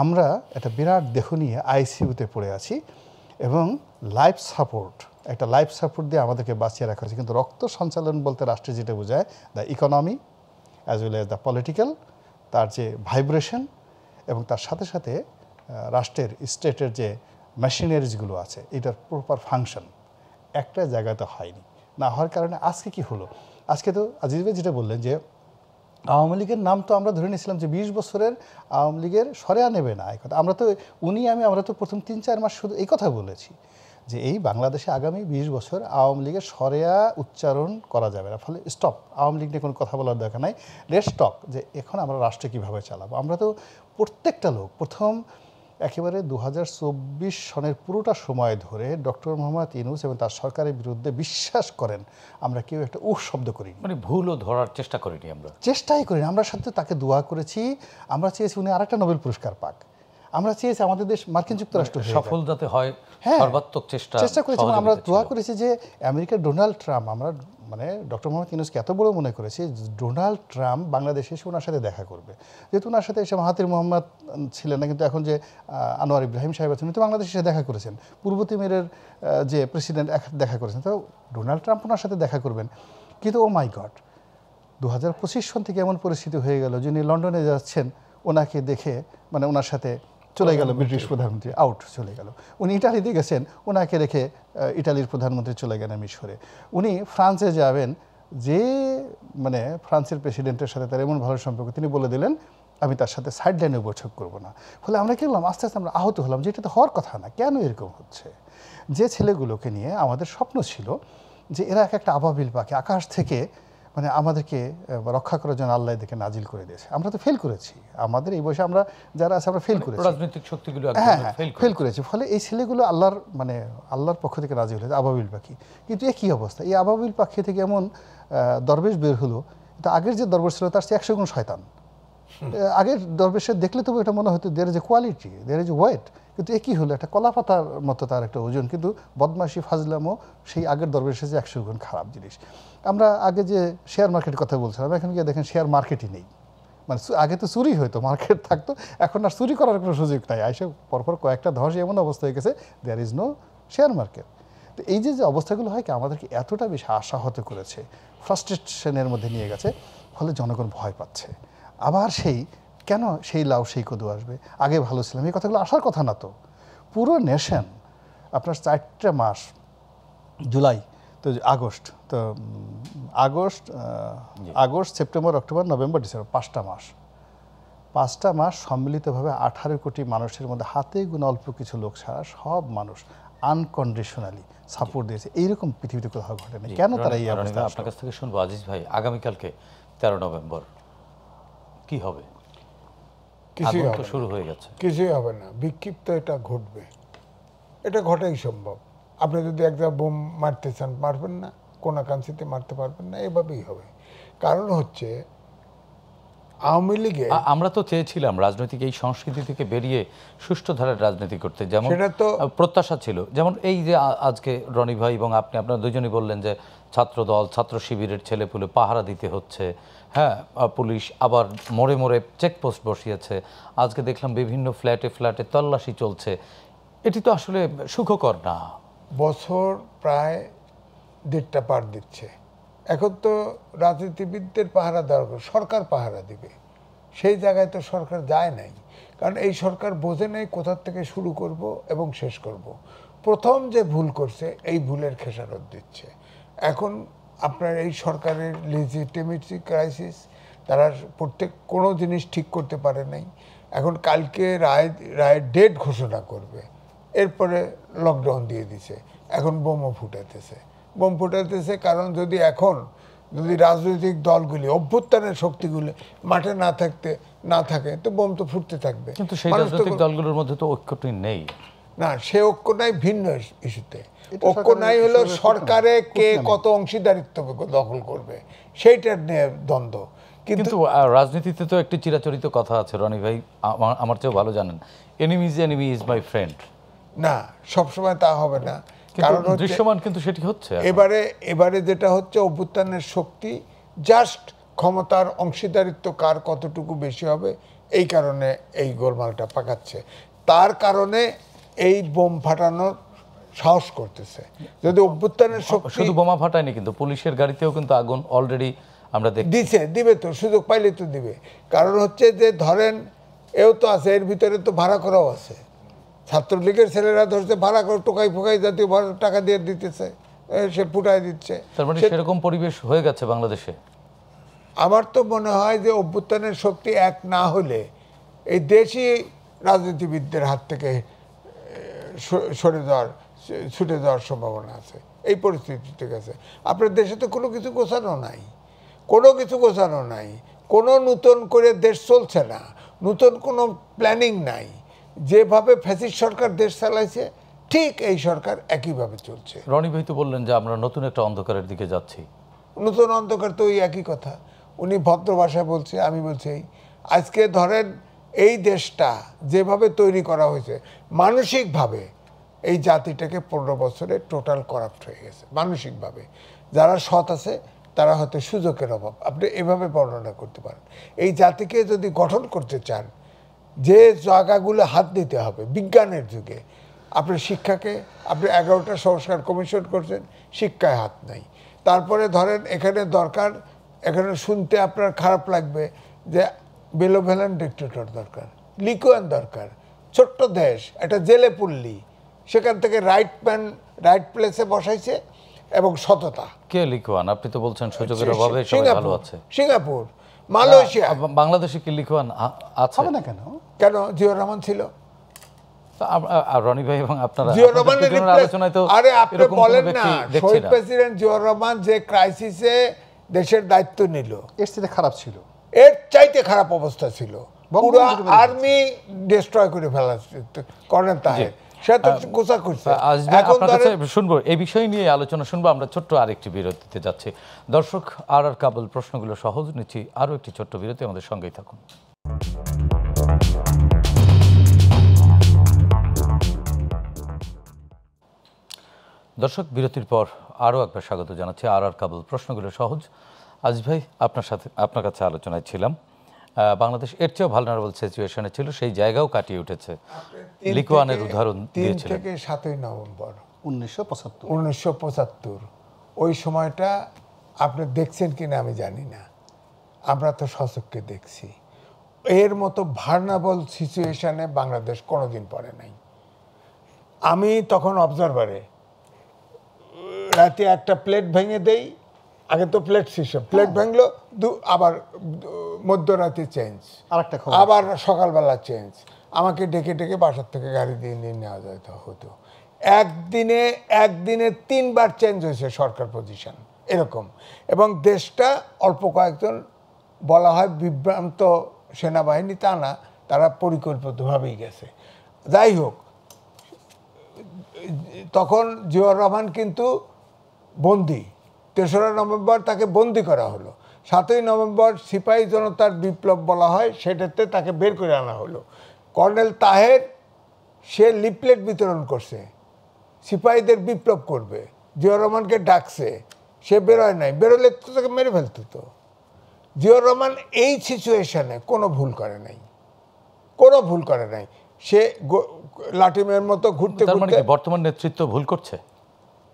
আমরা একটা বিরাট দেহ নিয়ে আইসিইউতে পড়ে আছি, এবং একটা লাইফ সাপোর্ট দিয়ে আমাদেরকে বাঁচিয়ে রাখা হয়েছে। কিন্তু রক্ত সঞ্চালন বলতে রাষ্ট্রে যেটা বোঝায়, the economy as well as the political, তার যে ভাইব্রেশন, এবং তার সাথে সাথে রাষ্ট্রের স্টেটের যে মেশিনারিজগুলো আছে, এটার প্রপার ফাংশন একটা জায়গাতে হয়নি। না হওয়ার কারণে আজকে কি হলো, আজকে তো আজিজ ভাই যেটা বললেন যে আওয়ামী লীগের নাম তো আমরা ধরে নিয়েছিলাম যে 20 বছরের আওয়ামী লীগের সরেয়া নেবে না, এই কথা আমরা তো আমরা তো প্রথম 3-4 মাস শুধু এই কথা বলেছি যে এই বাংলাদেশে আগামী 20 বছর আওয়ামী লীগের সরেয়া উচ্চারণ করা যাবে না, ফলে স্টপ, আওয়ামী লীগ নিয়ে কোনো কথা বলার দরকার নাই, লেটস টক যে এখন আমরা রাষ্ট্র কীভাবে চালাবো। আমরা তো প্রত্যেকটা লোক প্রথম একেবারে 2024 সনের পুরোটা সময় ধরে ডক্টর মোহাম্মদ ইউনূস এবং তার সরকারের বিরুদ্ধে বিশ্বাস করেন আমরা কেউ একটা শব্দ করিনি, মানে ভুলও ধরার চেষ্টা করিনি, আমরা চেষ্টাই করিনি। আমরা সাথে তাকে দোয়া করেছি, আমরা চেয়েছি উনি আরেকটা নোবেল পুরস্কার পাক, আমরা চেয়েছি আমাদের দেশ মার্কিন যুক্তরাষ্ট্র সফল যাতে হয় সর্বাত্মক চেষ্টা করেছি। আমরা দোয়া করেছি যে আমেরিকার ডোনাল্ড ট্রাম্প, আমরা মানে ডক্টর মোহাম্মদ ইউনূসকে এত বড় মনে করেছি ডোনাল্ড ট্রাম্প বাংলাদেশে এসে ওনার সাথে দেখা করবে, যেহেতু ওনার সাথে এসে মাহাতির মোহাম্মদ ছিলেন না, কিন্তু এখন যে আনোয়ার ইব্রাহিম সাহেব আছেন উনি তো বাংলাদেশে এসে দেখা করেছেন, পূর্ব তিমুরের যে প্রেসিডেন্ট দেখা করেছেন, তো ডোনাল্ড ট্রাম্প ওনার সাথে দেখা করবেন। কিন্তু ও মাই গড 2025 সন থেকে এমন পরিস্থিতি হয়ে গেল যিনি লন্ডনে যাচ্ছেন ওনাকে দেখে মানে ওনার সাথে চলে গেল ব্রিটিশ প্রধানমন্ত্রী, আউট চলে গেল। উনি ইটালিতে গেছেন, ওনাকে রেখে ইটালির প্রধানমন্ত্রী চলে গেলেন মিশরে। উনি ফ্রান্সে যাবেন, যে মানে ফ্রান্সের প্রেসিডেন্টের সাথে তার এমন ভালো সম্পর্ক, তিনি বলে দিলেন আমি তার সাথে সাইড লাইনে বৈঠক করবো না। ফলে আমরা কি হলাম, আস্তে আস্তে আমরা আহত হলাম যে এটা তো হওয়ার কথা না, কেন এরকম হচ্ছে। যে ছেলেগুলোকে নিয়ে আমাদের স্বপ্ন ছিল যে এরা একটা আবাবিল পাখি, আকাশ থেকে মানে আমাদেরকে রক্ষা করার জন্য আল্লাহ দেখে নাজিল করে দিয়েছে, আমরা তো ফেল করেছি। আমাদের এই বয়সে আমরা যারা আছে আমরা ফেল করেছি, রাজনৈতিক শক্তিগুলো ফেল করেছি। ফলে এই ছেলেগুলো আল্লাহর পক্ষ থেকে নাজিল হয়েছে আবাবিল পাখি। কিন্তু এ কী অবস্থা, এই আবাবিল পাখি থেকে এমন দরবেশ বের হলো, তো আগের যে দরবেশ ছিল তার চেয়ে 100 গুণ শয়তান। আগের দরবেশের দেখলে তবু এটা মনে হতো there is a quality, there is a weight, কিন্তু এ কী হলো, একটা কলা পাতার মতো তার একটা ওজন, কিন্তু বদমাশি ফাজলামও সেই আগের দরবেশের যে 100 গুণ খারাপ জিনিস। আমরা আগে যে শেয়ার মার্কেটের কথা বলছিলাম, এখন গিয়ে দেখেন শেয়ার মার্কেটই নেই, মানে আগে তো চুরি হতো, মার্কেট থাকতো, এখন আর চুরি করার কোনো সুযোগ নাই। আইসে পরপর কয়েকটা ধস এমন অবস্থা হয়ে গেছে, there is no share market. তো এই যে অবস্থাগুলো হয় কি আমাদেরকে এতটা বেশি আশাহত করেছে, ফ্রাস্ট্রেশনের মধ্যে নিয়ে গেছে, ফলে জনগণ ভয় পাচ্ছে। আবার কেন সেই লাউ সেই কদু আসবে, আগে ভালো ছিলাম, এই কথাগুলো আসার কথা না তো। পুরো নেশন আপনার 4টা মাস, জুলাই তো আগস্ট, তো August September October November December 5টা মাস সম্মিলিতভাবে 18 কোটি মানুষের মধ্যে হাতে গোনা অল্প কিছু লোক ছাড়া সব মানুষ আনকন্ডিশনালি সাপোর্ট দিয়েছে। এইরকম পৃথিবীতে কোথাও ঘটেনি। কেন তারা এই অবস্থা? আপনার কাছ থেকে শুনবো আজিজ ভাই, আগামীকালকে 13 নভেম্বর কি হবে? কিছুই তো শুরু হয়ে গেছে, কিছুই হবে না, বিক্ষিপ্ত এটা ঘটবে, এটা ঘটাই সম্ভব। আপনি যদি একটা বোম মারতে চান মারবেন না, কোনাকাঞ্চিতে মারতে পারবেন না, এভাবেই হবে। কারণ হচ্ছে আওয়ামী লীগে আমরা তো চেয়েছিলাম রাজনৈতিক এই সংস্কৃতি থেকে বেরিয়ে সুষ্ঠু ধারার রাজনীতি করতে, যেমন সেটা তো প্রত্যাশা ছিল। যেমন এই যে আজকে রনি ভাই এবং আপনারা দুজনই বললেন যে ছাত্রদল ছাত্র শিবিরের ছেলেপুলে পাহারা দিতে হচ্ছে, হ্যাঁ, পুলিশ আবার মোড়ে মোড়ে চেকপোস্ট বসিয়েছে, আজকে দেখলাম বিভিন্ন ফ্ল্যাটে তল্লাশি চলছে। এটি তো আসলে সুখকর না। বছর প্রায় 1.5টা পার দিচ্ছে, এখন তো রাজনীতিবিদদের পাহারা দেওয়ার সরকার পাহারা দিবে, সেই জায়গায় তো সরকার যায় নাই। কারণ এই সরকার বোঝে নাই কোথার থেকে শুরু করব এবং শেষ করব। প্রথম যে ভুল করছে এই ভুলের খেসারত দিচ্ছে। এখন আপনার এই সরকারের লেজিটিমেসি ক্রাইসিস, তারা কোনো জিনিস ঠিক করতে পারে নাই। এখন কালকে রায়ের ডেট ঘোষণা করবে, এরপরে লকডাউন দিয়ে দিছে, এখন বোম ফুটাতেছে। কারণ যদি রাজনৈতিক দলগুলি অভ্যুত্থানের শক্তিগুলি মাঠে না থাকে তো বোম তো ফুটতে থাকবে। কিন্তু সেই রাজনৈতিক দলগুলোর মধ্যে তো ঐক্যটি নেই। না, সে ঐক্য নাই ভিন্ন ইস্যুতে। ঐক্য নাই হলো সরকারে কে কত অংশীদারিত্ব দখল করবে, সেইটার নিয়ে দ্বন্দ্ব। কিন্তু রাজনীতিতে তো একটি চিরাচরিত কথা আছে, রনি ভাই আমার চেয়েও ভালো জানেন, এনিমি ইজ মাই ফ্রেন্ড। না, সবসময় তা হবে না, কারণ দৃশ্যমান কিন্তু সেটি হচ্ছে। এবারে যেটা হচ্ছে অভ্যুত্থানের শক্তি জাস্ট ক্ষমতার অংশীদারিত্ব কার কতটুকু বেশি হবে, এই কারণে এই গোলমালটা পাকাচ্ছে। তার কারণে এই বোম ফাটানোর সাহস করতেছে। যদি অভ্যুত্থানের শক্তি, শুধু বোমা ফাটায়নি, কিন্তু পুলিশের গাড়িতেও কিন্তু আগুন অলরেডি আমরা দিবে তো, সুযোগ পাইলে তো দিবে। কারণ হচ্ছে যে ধরেন এও তো আছে, এর ভিতরে তো ভাড়া করাও আছে। ছাত্রলীগের ছেলেরা ধরছে ভাড়া করে টোকাই ফোকাই জাতীয় টাকা দিয়ে দিতেছে, সে ফুটাই দিচ্ছে। তার মানে সেরকম পরিবেশ হয়ে গেছে বাংলাদেশে। আমার তো মনে হয় যে অভ্যুত্থানের শক্তি এক না হলে এই দেশই রাজনীতিবিদদের হাত থেকে ছুটে যাওয়ার সম্ভাবনা আছে। এই পরিস্থিতি ঠিক আছে। আপনার দেশে তো কোনো কিছু গোছানো নাই, কোনো নতুন করে দেশ চলছে না, নতুন কোনো প্ল্যানিং নাই। যেভাবে ফ্যাসিস্ট সরকার দেশ চালাইছে ঠিক এই সরকার একইভাবে চলছে। রনি ভাই তো বললেন যে আমরা নতুন একটা অন্ধকারের দিকে যাচ্ছি। নতুন অন্ধকার তো ওই একই কথা, উনি ভদ্র ভাষায় বলছে, আমি বলছি আজকে ধরেন এই দেশটা যেভাবে তৈরি করা হয়েছে মানসিকভাবে এই জাতিটাকে 15 বছরে টোটাল করাপ্ট হয়ে গেছে মানসিকভাবে। যারা সৎ আছে তারা হয়তো সুযোগের অভাব, আপনি এভাবে বর্ণনা করতে পারেন। এই জাতিকে যদি গঠন করতে চান, যে জায়গাগুলো হাত দিতে হবে বিজ্ঞানের যুগে, আপনার শিক্ষাকে, আপনি 11টা সংস্কার কমিশন করছেন, শিক্ষায় হাত নাই। তারপরে ধরেন এখানে দরকার, এখানে শুনতে আপনার খারাপ লাগবে যে বেলোভেলেন ডিক্টেটর দরকার, লিকুয়ান দরকার, ছোট্ট দেশ, একটা জেলে পুল্লি, সেখান থেকে রাইট ম্যান রাইট প্লেসে বসাইছে এবং সততা। কে লিখুয়ান? আপনি তো বলছেন সুযোগের অভাবে সবাই ভালো আছে। Singapore, Malaysia. বাংলাদেশে কি লিখুয়ান আছে? হবে না কেন? কেন? জিয়াউর রহমান ছিল। রনি ভাই এবং আপনারা জিয়াউর রহমানের আলোচনায় তো আরে আপনি এরকম বলেন কোনো না, ব্যক্তি দেখছি শহীদ না। প্রেসিডেন্ট জিয়াউর রহমান যে ক্রাইসিসে দেশের দায়িত্ব নিল, এর চেয়ে খারাপ ছিল, এর চাইতে খারাপ অবস্থা ছিল। পুরো বঙ্গবন্ধু মেরে আর্মি ডিস্ট্রয় করে ফেলা করেন তাহের, সে তো গোছা করছে। এখন আপনার কাছে শুনবো এই বিষয় নিয়ে আলোচনা শুনবো। আমরা ছোট্ট আরেকটি বিরতিতে যাচ্ছি। দর্শক, আর কাবুল প্রশ্নগুলো সহজ নিচ্ছি আরও একটি ছোট্ট বিরতি, আমাদের সঙ্গেই থাকুন। দর্শক, বিরতির পর আরও একবার স্বাগত জানাচ্ছি আর কাবুল প্রশ্নগুলো সহজ। আজ ভাই আপনার কাছে আলোচনায় ছিলাম, বাংলাদেশ এর চেয়েও ভালনারেবল সিচুয়েশনে ছিল, সেই জায়গাও কাটিয়ে উঠেছে। লিকুয়ানের উদাহরণ দিয়েছিলেন। 3 থেকে 7 নভেম্বর 1975 ওই সময়টা আপনি দেখছেন কিনা আমি জানি না, আমরা তো সচক্ষে দেখছি। এর মতো ভার্নাবল সিচুয়েশনে বাংলাদেশ কোনোদিন পড়ে নাই। আমি তখন অবজারভারে রাতে একটা প্লেট ভেঙে দেই, আগে তো প্লেট সিস্টেম, প্লেট ভাঙলো আবার মধ্যরাতে চেঞ্জ, আবার সকালবেলা চেঞ্জ, আমাকে ডেকে ডেকে বাসার থেকে গাড়ি দিয়ে নিয়ে নেওয়া যেত হতো। একদিনে 3 বার চেঞ্জ হয়েছে সরকার পজিশন এরকম। এবং দেশটা অল্প কয়েকজন বলা হয় বিভ্রান্ত সেনাবাহিনী, তা না, তারা পরিকল্পিতভাবেই গেছে। যাই হোক, তখন জিয়াউর রহমান কিন্তু বন্দি, 3রা নভেম্বর তাকে বন্দি করা হলো। 7ই নভেম্বর সিপাহী জনতার বিপ্লব বলা হয়, সেটাতে তাকে বের করে আনা হলো। কর্নেল তাহের সে লিফলেট বিতরণ করছে, সিপাহীদের বিপ্লব করবে, জিয়াউর রহমানকে ডাকছে, সে বেরোয় নাই, বেরোলে তো তাকে মেরে ফেলতো। তো জিয়াউর রহমান এই সিচুয়েশনে কোনো ভুল করে নাই, সে লাঠিমের মতো ঘুরতে ঘুরতে। বর্তমান নেতৃত্ব ভুল করছে?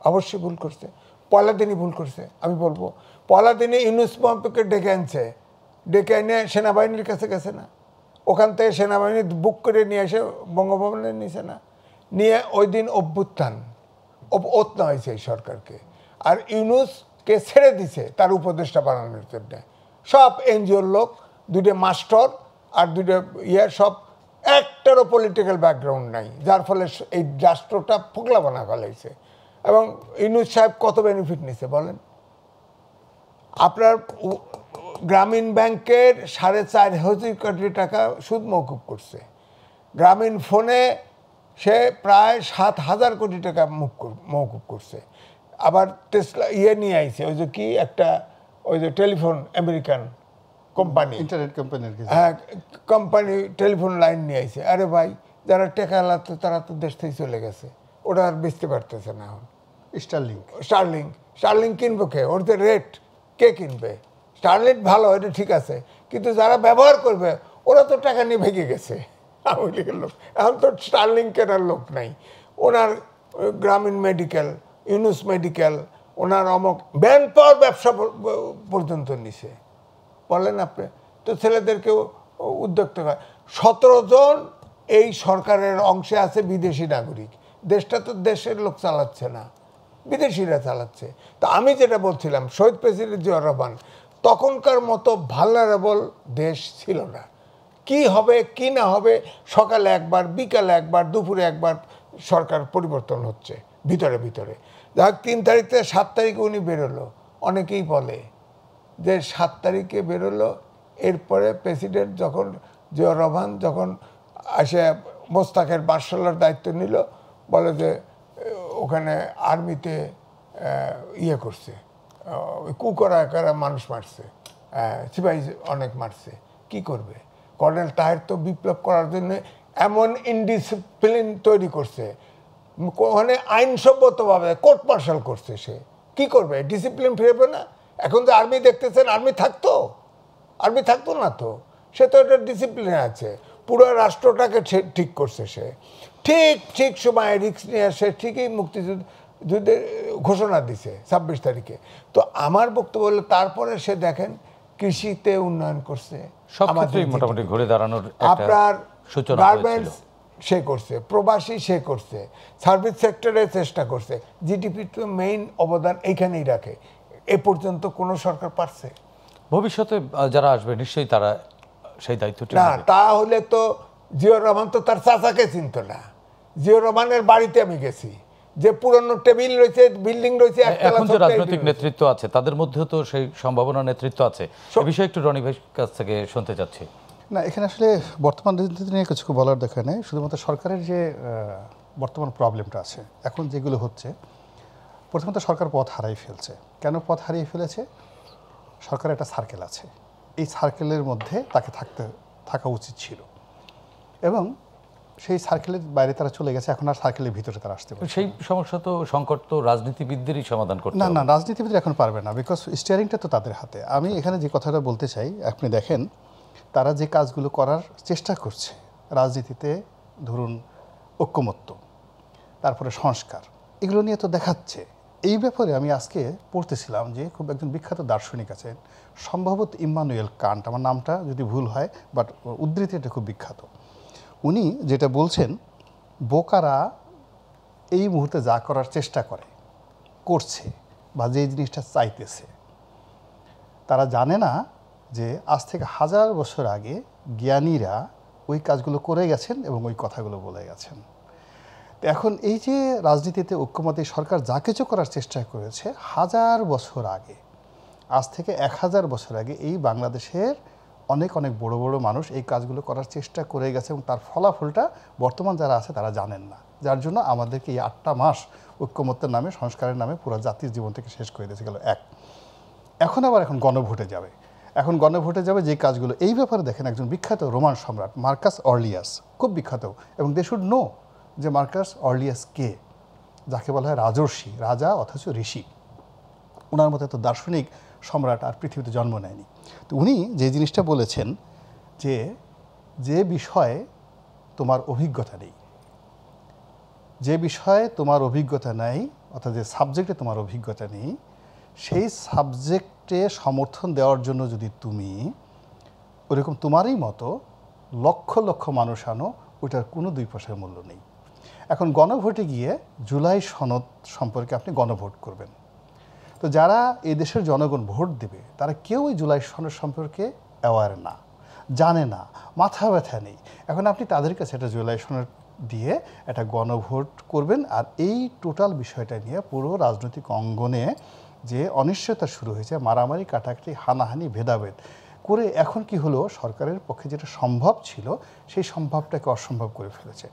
অবশ্যই ভুল করছে। পয়লা দিনই ভুল করছে, আমি বলবো। পয়লা দিনে ইউনুস পম্পকে ডেকে আনছে, ডেকে এনে সেনাবাহিনীর কাছে গেছে না, ওখান থেকে সেনাবাহিনী বুক করে নিয়ে এসে বঙ্গভবনে নিয়েছে না, নিয়ে ওই দিন অভ্যুত্থান ওতনা হয়েছে এই সরকারকে। আর ইউনুসকে ছেড়ে দিছে তার উপদেষ্টা বানানোর জন্য। সব এনজিওর লোক, 2টা মাস্টার আর 2টা সব একটারও পলিটিক্যাল ব্যাকগ্রাউন্ড নাই, যার ফলে এই রাষ্ট্রটা ফোকলা বানা ফেলাইছে। এবং ইউনুস সাহেব কত বেনিফিট নিছে বলেন? আপনার গ্রামীণ ব্যাংকের 4.5 কোটি টাকা সুদ মওকুফ করছে, গ্রামীণ ফোনে সে প্রায় 7,000 কোটি টাকা মওকুফ করছে। আবার টেসলা নিয়ে আইছে, ওই যে কি একটা, ওই যে টেলিফোন আমেরিকান কোম্পানি, ইন্টারনেট কোম্পানির, হ্যাঁ কোম্পানি টেলিফোন লাইন নিয়ে আইছে। আরে ভাই, যারা টাকা লাগতো তারা তো দেশ থেকে চলে গেছে, ওটা আর বেচতে পারতেছে না। এখন স্টারলিং কিনবো কে? ওর তো রেট কে কিনবে? স্টারলিং ভালো, এটা ঠিক আছে, কিন্তু যারা ব্যবহার করবে ওরা তো টাকা নিয়ে ভেঙে গেছে আওয়ামী লীগের লোক। এখন তো স্টারলিং কেনার লোক নাই। ওনার গ্রামীণ মেডিকেল, ইউনুস মেডিকেল, ওনার অমক ব্যান পাওয়ার ব্যবসা পর্যন্ত নিছে। বলেন আপনি তো, ছেলেদেরকেও উদ্যোক্তা করে। 17 জন এই সরকারের অংশে আছে বিদেশি নাগরিক। দেশটা তো দেশের লোক চালাচ্ছে না, বিদেশিরা চালাচ্ছে। তো আমি যেটা বলছিলাম, শহীদ প্রেসিডেন্ট জিয়াউর রহমান তখনকার মতো ভালনারেবল দেশ ছিল না। কি হবে কি না হবে, সকালে একবার, বিকালে একবার, দুপুরে একবার সরকার পরিবর্তন হচ্ছে ভিতরে ভিতরে। যাক 3 তারিখ থেকে 7 তারিখে উনি বেরোলো। অনেকেই বলে যে 7 তারিখে বেরোলো, এরপরে প্রেসিডেন্ট যখন জিয়া রহমান যখন আসে মোস্তাকের মার্শালের দায়িত্ব নিল, বলে যে ওখানে আর্মিতে ইয়ে করছে, কুকরা মানুষ মারছে, সিপাহী অনেক মারছে, কি করবে? কর্নেল তাহের তো বিপ্লব করার জন্য এমন ইনডিসিপ্লিন তৈরি করছে, ওখানে আইনসম্মতভাবে কোর্ট মার্শাল করছে। সে কি করবে? ডিসিপ্লিন ফিরবে না? এখন যে আর্মি দেখতেছেন, আর্মি থাকতো না তো, সে তো একটা ডিসিপ্লিনে আছে। পুরো রাষ্ট্রটাকে ঠিক করছে সে, ঠিক সময়ে রিস্ক নিয়ে সে ঠিকই মুক্তিযুদ্ধের ঘোষণা দিছে 26 তারিখে। তো আমার বক্তব্য হলো, তারপরে সে দেখেন কৃষিতে উন্নয়ন করছে, মোটামুটি ঘুরে দাঁড়ানোর আপনার সূচনা গার্মেন্টস সে করছে, প্রবাসী সে করছে, সার্ভিস সেক্টরে চেষ্টা করছে। জিডিপি তো মেইন অবদান এইখানেই রাখে। এ পর্যন্ত কোনো সরকার পারছে? ভবিষ্যতে যারা আসবে নিশ্চয়ই তারা সেই দায়িত্বটি না। তাহলে তো জিয়াউর রহমান তো তার চাচাকে চিনত না। জিয়াউর রহমানের বাড়িতে আমি গেছি, যে পুরনো টেবিল রয়েছে, বিল্ডিং রয়েছে। এখন যে রাজনৈতিক নেতৃত্ব আছে তাদের মধ্যেও তো সেই সম্ভাবনা নেতৃত্ব আছে। এই বিষয়ে একটু রনি ভাইয়ের কাছ থেকে শুনতে চাচ্ছি। না, এখানে আসলে বর্তমান রাজনীতি নিয়ে কিছু বলার দেখা নেই। শুধুমাত্র সরকারের যে বর্তমান প্রবলেমটা আছে, এখন যেগুলো হচ্ছে, প্রথমত সরকার পথ হারাই ফেলছে। কেন পথ হারিয়ে ফেলেছে? সরকারের একটা সার্কেল আছে, এই সার্কেলের মধ্যে তাকে থাকা উচিত ছিল, এবং সেই সার্কেলের বাইরে তারা চলে গেছে। এখন আর সার্কেলের ভিতরে তারা আসতে পারে। সেই সমস্যা তো, সংকট তো রাজনীতিবিদদেরই সমাধান করতে হবে। না, রাজনীতিবিদ এখন পারবে না, বিকজ স্টিয়ারিংটা তো তাদের হাতে। আমি এখানে যে কথাটা বলতে চাই, আপনি দেখেন তারা যে কাজগুলো করার চেষ্টা করছে রাজনীতিতে, ধরুন ঐক্যমত্য, তারপরে সংস্কার, এগুলো নিয়ে তো দেখাচ্ছে। এই ব্যাপারে আমি আজকে পড়তেছিলাম যে খুব একজন বিখ্যাত দার্শনিক আছেন, সম্ভবত ইম্মানুয়েল কান্ট, আমার নামটা যদি ভুল হয়, বাট উদ্ধৃতি এটা খুব বিখ্যাত। উনি যেটা বলছেন, বোকারা এই মুহূর্তে যা করার চেষ্টা করছে বা যে জিনিসটা চাইতেছে, তারা জানে না যে আজ থেকে 1000 বছর আগে জ্ঞানীরা ওই কাজগুলো করে গেছেন এবং ওই কথাগুলো বলে গেছেন। তো এখন এই যে রাজনীতিতে ঐক্যমতে সরকার যা কিছু করার চেষ্টা করেছে 1000 বছর আগে, আজ থেকে 1000 বছর আগে এই বাংলাদেশের অনেক বড় বড় মানুষ এই কাজগুলো করার চেষ্টা করে গেছে, এবং তার ফলাফলটা বর্তমান যারা আছে তারা জানেন না। যার জন্য আমাদেরকে এই 8টা মাস ঐক্যমত্যের নামে, সংস্কারের নামে পুরো জাতির জীবন থেকে শেষ করে দিয়েছে গেল এক। এখন গণভোটে যাবে। এখন গণভোটে যাবে যে কাজগুলো, এই ব্যাপারে দেখেন একজন বিখ্যাত রোমান সম্রাট মার্কাস অর্লিয়াস, খুব বিখ্যাত, এবং দে শুড নো যে মার্কাস অর্লিয়াস কে, যাকে বলা হয় রাজর্ষি, রাজা অথচ ঋষি। ওনার মতো এত দার্শনিক সম্রাট আর পৃথিবীতে জন্ম নেয়নি। তো উনি যে জিনিসটা বলেছেন যে বিষয়ে তোমার অভিজ্ঞতা নেই, যে বিষয়ে তোমার অভিজ্ঞতা নেই, অর্থাৎ যে সাবজেক্টে তোমার অভিজ্ঞতা নেই, সেই সাবজেক্টে সমর্থন দেওয়ার জন্য যদি তুমি ওরকম তোমারই মতো লক্ষ লক্ষ মানুষ আনো, ওইটার কোনো 2 পয়সার মূল্য নেই। এখন গণভোটে গিয়ে জুলাই সনদ সম্পর্কে আপনি গণভোট করবেন, তো যারা এই দেশের জনগণ ভোট দেবে তারা কেউ এই জুলাই সনদ সম্পর্কে অ্যাওয়ার না, জানে না, মাথা ব্যথা নেই। এখন আপনি তাদের কাছে একটা জুলাই সনদ দিয়ে একটা গণভোট করবেন, আর এই টোটাল বিষয়টা নিয়ে পুরো রাজনৈতিক অঙ্গনে যে অনিশ্চয়তা শুরু হয়েছে, মারামারি, কাটাকাটি, হানাহানি, ভেদাভেদ করে, এখন কি হলো, সরকারের পক্ষে যেটা সম্ভব ছিল সেই সম্ভবটাকে অসম্ভব করে ফেলেছে।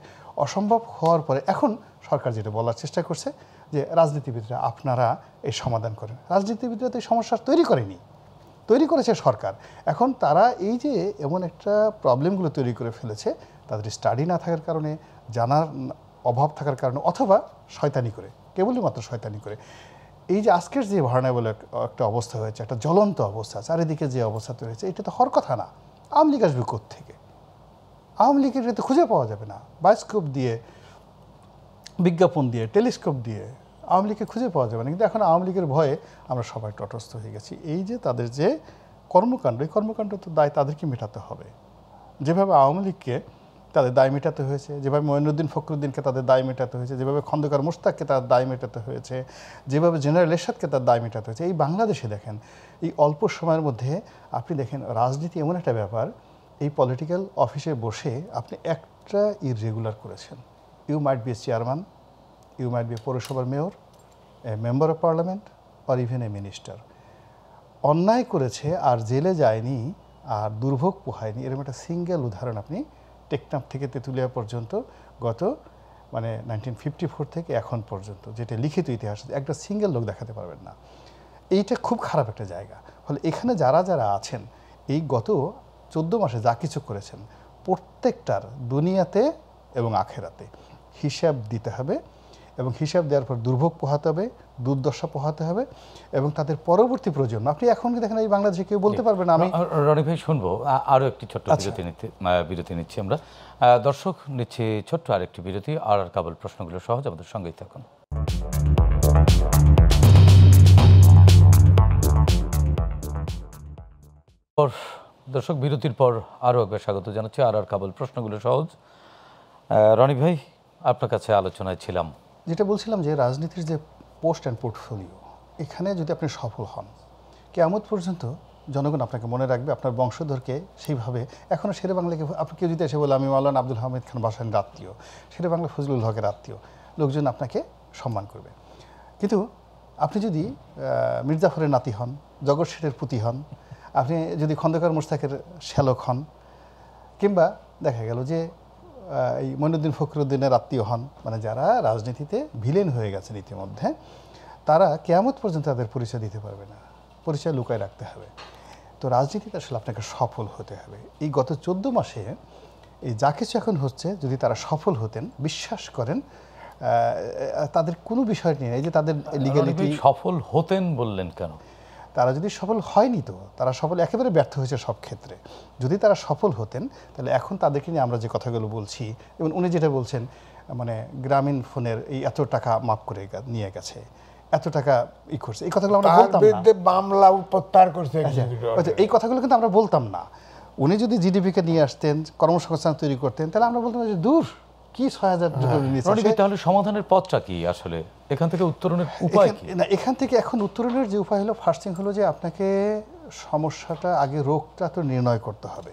অসম্ভব হওয়ার পরে এখন সরকার যেটা বলার চেষ্টা করছে যে রাজনীতিবিদরা আপনারা এই সমাধান করেন। রাজনীতিবিদরা তো এই সমস্যা তৈরি করেছে সরকার। এখন তারা এই যে এমন একটা প্রবলেমগুলো তৈরি করে ফেলেছে, তাদের স্টাডি না থাকার কারণে, জানার অভাব থাকার কারণে, অথবা শয়তানি করে, কেবলই মাত্র শয়তানি করে। এই যে আজকের যে বলে একটা অবস্থা হয়েছে, একটা জ্বলন্ত অবস্থা, চারিদিকে যে অবস্থা তৈরি হয়েছে, এটা তো হওয়ার কথা না। আওয়ামী লীগ আসবে কোত্থেকে? আওয়ামী লীগের এটা খুঁজে পাওয়া যাবে না। বায়োস্কোপ দিয়ে, বিজ্ঞাপন দিয়ে, টেলিস্কোপ দিয়ে আওয়ামী লীগকে খুঁজে পাওয়া যাবে না। কিন্তু এখন আওয়ামী লীগের ভয়ে আমরা সবাই তটস্থ হয়ে গেছি। এই যে তাদের যে কর্মকাণ্ড, এই কর্মকাণ্ড তো দায় তাদেরকে মেটাতে হবে। যেভাবে আওয়ামী লীগকে তাদের দায় মেটাতে হয়েছে, যেভাবে মঈনুদ্দিন ফখরুদ্দিনকে তাদের দায় মেটাতে হয়েছে, যেভাবে খন্দকার মোশতাককে তার দায় মেটাতে হয়েছে, যেভাবে জেনারেল এরশাদকে তার দায় মেটাতে হয়েছে। এই বাংলাদেশে দেখেন এই অল্প সময়ের মধ্যে আপনি দেখেন রাজনীতি এমন একটা ব্যাপার, এই পলিটিক্যাল অফিসে বসে আপনি একটা ইররেগুলার করেছেন, you might be a chairman, you might be a পৌরসভার mayor, a member of parliament or even a minister, অন্যায় করেছে আর জেলে যায়নি আর দুর্ভোগ পোহায়নি, এরকম একটা সিঙ্গেল উদাহরণ আপনি টেকনাফ থেকে তেঁতুলিয়া পর্যন্ত গত 1954 থেকে এখন পর্যন্ত যেটা লিখিত ইতিহাস একটা সিঙ্গেল লোক দেখাতে পারবেন না। এইটা খুব খারাপ একটা জায়গা। ফলে এখানে যারা যারা আছেন এই গত 14 মাসে যা কিছু করেছেন প্রত্যেকটার দুনিয়াতে এবং আখেরাতে হিসাব দিতে হবে, এবং হিসাব দেওয়ার পর দুর্ভোগ পোহাতে হবে, দুর্দশা পোহাতে হবে, এবং তাদের পরবর্তী প্রজন্ম। আপনি এখন কি দেখেন এই বাংলাদেশে কেউ বলতে পারবে না আমি রনি ভাই শুনবো আরও একটি ছোট্ট বিরতি নিচ্ছি আমরা। দর্শক নিচ্ছি ছোট্ট আরেকটি বিরতি। আর কাবুল প্রশ্নগুলো সহজ, আমাদের সঙ্গেই থাকুন। দর্শক বিরতির পর আরও একবার স্বাগত জানাচ্ছি আর কাবুল প্রশ্নগুলো সহজ। রনি ভাই আপনার কাছে আলোচনায় ছিলাম, যেটা বলছিলাম যে রাজনীতির যে পোস্ট অ্যান্ড পোর্টফোলিও, এখানে যদি আপনি সফল হন কিয়ামত পর্যন্ত জনগণ আপনাকে মনে রাখবে, আপনার বংশধরকে সেইভাবে। এখনও শেরে বাংলাকে আপনি কেউ যদি এসে বলে আমি মাওলানা আব্দুল হামিদ খান বাসানের আত্মীয়, শেরে বাংলা ফজলুল হকের আত্মীয়, লোকজন আপনাকে সম্মান করবে। কিন্তু আপনি যদি মির্জাফরের নাতি হন, জগৎ শেঠের পুতি হন, আপনি যদি খন্দকার মোশতাকের শ্যালক হন, কিংবা দেখা গেল যে এই মঈনুদ্দিন ফখরুদ্দিনের আত্মীয় হন, মানে যারা রাজনীতিতে ভিলেন হয়ে গেছেন ইতিমধ্যে, তারা কিয়ামত পর্যন্ত তাদের পরিচয় দিতে পারবে না, পরিচয় লুকায় রাখতে হবে। তো রাজনীতিতে আসলে আপনাকে সফল হতে হবে। এই গত 14 মাসে এই যা কিছু এখন হচ্ছে, যদি তারা সফল হতেন, বিশ্বাস করেন তাদের কোনো বিষয় নেই। এই যে তাদের লিগ্যালিটি সফল হতেন বললেন কেন? তারা যদি সফল হয়নি, তো তারা সফল একেবারে ব্যর্থ হয়েছে সব ক্ষেত্রে। যদি তারা সফল হতেন তাহলে এখন তাদেরকে নিয়ে আমরা যে কথাগুলো বলছি, এবং উনি যেটা বলছেন মানে গ্রামীণ ফোনের এই এত টাকা মাফ করে নিয়ে গেছে, এত টাকা ই করছে, এই কথাগুলো আমরা বলতাম না। মামলা প্রত্যাহার করছে, এই কথাগুলো কিন্তু আমরা বলতাম না। উনি যদি জিডিপিকে নিয়ে আসতেন, কর্মসংস্থান তৈরি করতেন, তাহলে আমরা বলতাম যে দূর কি ৬,০০০। তাহলে সমাধানের পথটা কি আসলে? এখান থেকে উত্তরণের উপায় কি? না, এখান থেকে এখন উত্তরণের যে উপায় হলো, ফার্স্ট থিং হলো যে আপনাকে সমস্যাটা আগে, রোগটা তো নির্ণয় করতে হবে।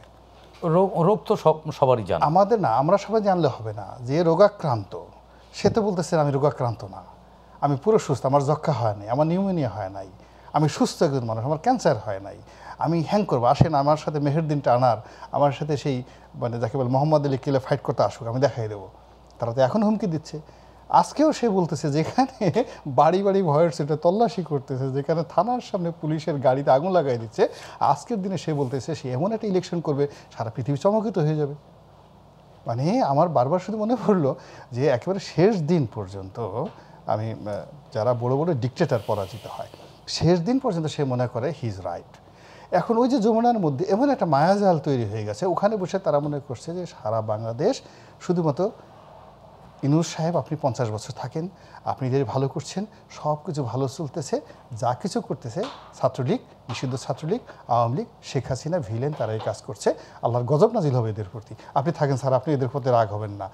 রোগ তো সবারই জানে, আমাদের না, আমরা সবাই জানলে হবে না। যে রোগাক্রান্ত সে তো বলতেছেন আমি রোগাক্রান্ত না, আমি পুরো সুস্থ, আমার যক্ষা হয় নাই, আমার নিউমোনিয়া হয় নাই, আমি সুস্থ একজন মানুষ, আমার ক্যান্সার হয় নাই, আমি হ্যাং করবো, আসেন আমার সাথে মেহেরদিন টানার, আমার সাথে সেই মানে যাকে বলে মোহাম্মদ আলী কিলে ফাইট করতে আসুক, আমি দেখাই দেবো। তারা তো এখন হুমকি দিচ্ছে। আজকেও সে বলতেছে যেখানে বাড়ি বাড়ি ভয়ের সেটা তল্লাশি করতেছে, যেখানে থানার সামনে পুলিশের গাড়িতে আগুন লাগাই দিচ্ছে, আজকের দিনে সে বলতেছে সে এমন একটা ইলেকশন করবে সারা পৃথিবী চমকিত হয়ে যাবে। মানে আমার বারবার শুধু মনে পড়লো যে একেবারে শেষ দিন পর্যন্ত আমি, যারা বড় বড় ডিক্টেটর পরাজিত হয়, শেষ দিন পর্যন্ত সে মনে করে হি ইজ রাইট। এখন ওই যে যমুনার মধ্যে এমন একটা মায়াজাল তৈরি হয়ে গেছে, ওখানে বসে তারা মনে করছে যে সারা বাংলাদেশ শুধুমাত্র ইনুস সাহেব আপনি 50 বছর থাকেন, আপনি যে ভালো করছেন, সব কিছু ভালো চলতেছে, যা কিছু করতেছে ছাত্রলীগ, নিষিদ্ধ ছাত্রলীগ, আওয়ামী লীগ, শেখ হাসিনা ভিলেন, তারাই কাজ করছে, আল্লাহর গজব নাজিল হবে এদের প্রতি, আপনি থাকেন স্যার, আপনি এদের প্রতি রাগ হবেন না।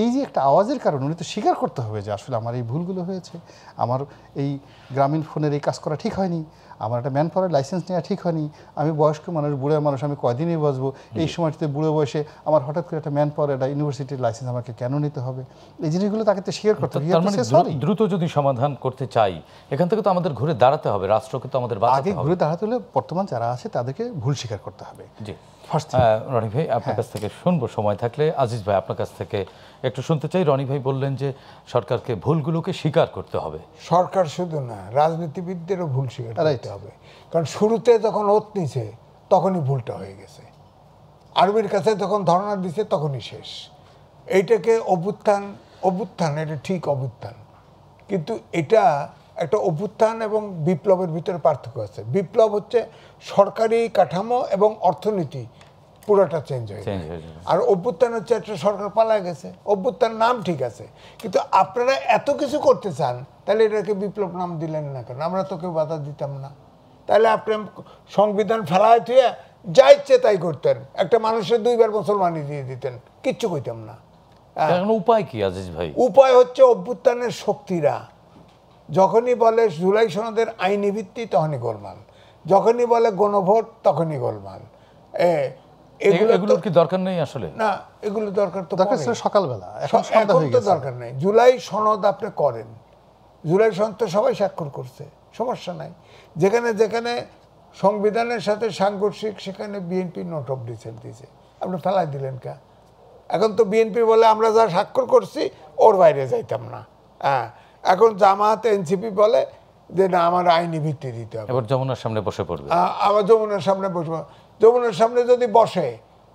এই যে একটা আওয়াজের কারণে উনি তো স্বীকার করতে হবে যে আসলে আমার এই ভুলগুলো হয়েছে, আমার এই গ্রামীণ ফোনের এই কাজ করা ঠিক হয়নি, আমার একটা ম্যান পাওয়ারের লাইসেন্স নেওয়া ঠিক হয়নি, আমি বয়স্ক মানুষ, বুড়ো মানুষ, আমি কয়দিনই বাঁচবো, এই সময়টিতে বুড়ো বয়সে আমার হঠাৎ করে একটা ম্যান পাওয়ার একটা ইউনিভার্সিটির লাইসেন্স আমাকে কেন নিতে হবে, এই জিনিসগুলো তাকে তো স্বীকার করতে হবে। দ্রুত যদি সমাধান করতে চাই, এখান থেকে তো আমাদের ঘুরে দাঁড়াতে হবে, রাষ্ট্রকে তো আমাদের আগে ঘুরে দাঁড়াতে হলে বর্তমান যারা আছে তাদেরকে ভুল স্বীকার করতে হবে। জি রনি ভাই আপনার কাছ থেকে শুনবো সময় থাকলে। আজিজ ভাই আপনার কাছ থেকে একটু শুনতে চাই। রনি ভাই বললেন যে সরকারকে ভুলগুলোকে স্বীকার করতে হবে। সরকার শুধু না, রাজনীতিবিদদেরও ভুল স্বীকার করতে হবে। কারণ শুরুতে যখন ওত নিছে তখনই ভুলটা হয়ে গেছে, আর্মির কাছে যখন ধর্ণা দিছে তখনই শেষ। এইটাকে অভ্যুত্থান, এটা ঠিক অভ্যুত্থান, কিন্তু এটা একটা অভ্যুত্থান এবং বিপ্লবের ভিতরে পার্থক্য আছে। বিপ্লব হচ্ছে সরকারি কাঠামো এবং অর্থনীতি পুরোটা চেঞ্জ হয়ে যায়, আর অভ্যুত্থান হচ্ছে একটা সরকার পালায় গেছে। অভ্যুত্থান নাম ঠিক আছে, কিন্তু আপনারা এত কিছু করতে চান, তাহলে এটাকে বিপ্লব নাম দিলেন না কেন? আমরা তো কেউ বাধা দিতাম না। তাহলে আপনি সংবিধান ফেলায় দিয়ে যা ইচ্ছে তাই করতেন, একটা মানুষের 2 বার মুসলমানি দিয়ে দিতেন, কিচ্ছু কইতাম না। এখন উপায় কি আজিজ ভাই? উপায় হচ্ছে অভ্যুত্থানের শক্তিরা যখনই বলে জুলাই সনদের আইনি ভিত্তি তখনই গোলমাল, যখনই বলে গণভোট তখনই গোলমাল। এগুলোর কি দরকার নেই আসলে? না, এগুলো দরকার তো দরকার ছিল সকালবেলা, এখন সন্ধ্যা হয়ে তো গেছে। দরকার নেই। জুলাই সনদ আপনি করেন, জুলাই সনদ তো সবাই স্বাক্ষর করছে, সমস্যা নাই। যেখানে যেখানে সংবিধানের সাথে সাংঘর্ষিক সেখানে বিএনপি নোট অফ ডিসেন্ট দিয়েছে, আপনি ফেলাই দিলেন কা? এখন তো বিএনপি বলে আমরা যা স্বাক্ষর করছি ওর বাইরে যাইতাম না। হ্যাঁ, এখন জামাত এনসিপি বলে যে না আমার আইনি ভিত্তি দিতে হবে। এবার যমুনার সামনে বসে পড়বে। আবার যমুনার সামনে বসবো, যমুনার সামনে যদি বসে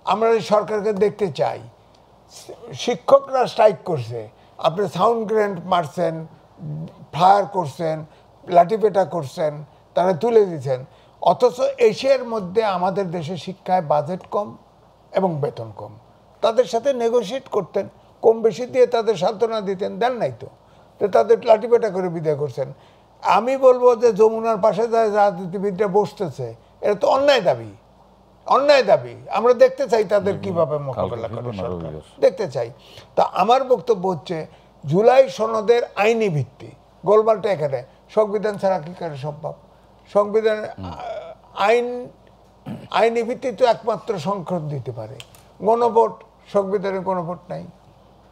আমরা এই সরকারকে দেখতে চাই। শিক্ষকরা স্ট্রাইক করছে, আপনি সাউন্ড গ্রেনেড মারছেন, ফায়ার করছেন, লাঠিপেটা করছেন, তারা তুলে দিচ্ছেন, অথচ এশিয়ার মধ্যে আমাদের দেশে শিক্ষায় বাজেট কম এবং বেতন কম। তাদের সাথে নেগোশিয়েট করতেন, কম বেশি দিয়ে তাদের সান্ত্বনা দিতেন, দেন নাই তো তাদের লাঠিপেটা করে বিদায় করছেন। আমি বলবো যে যমুনার পাশে যায় রাজনীতিবিদরা বসতেছে, এটা তো অন্যায় দাবি, অন্যায় দাবি। আমরা দেখতে চাই তাদের কিভাবে মোকাবেলা করে সরকার, দেখতে চাই। তা আমার বক্তব্য হচ্ছে জুলাই সনদের আইনি ভিত্তি, গোলমালটা এখানে। সংবিধান ছাড়া কি করে সম্ভব? সংবিধান আইনি ভিত্তি তো একমাত্র সংসদ দিতে পারে। গণভোট, সংবিধানে গণভোট নাই,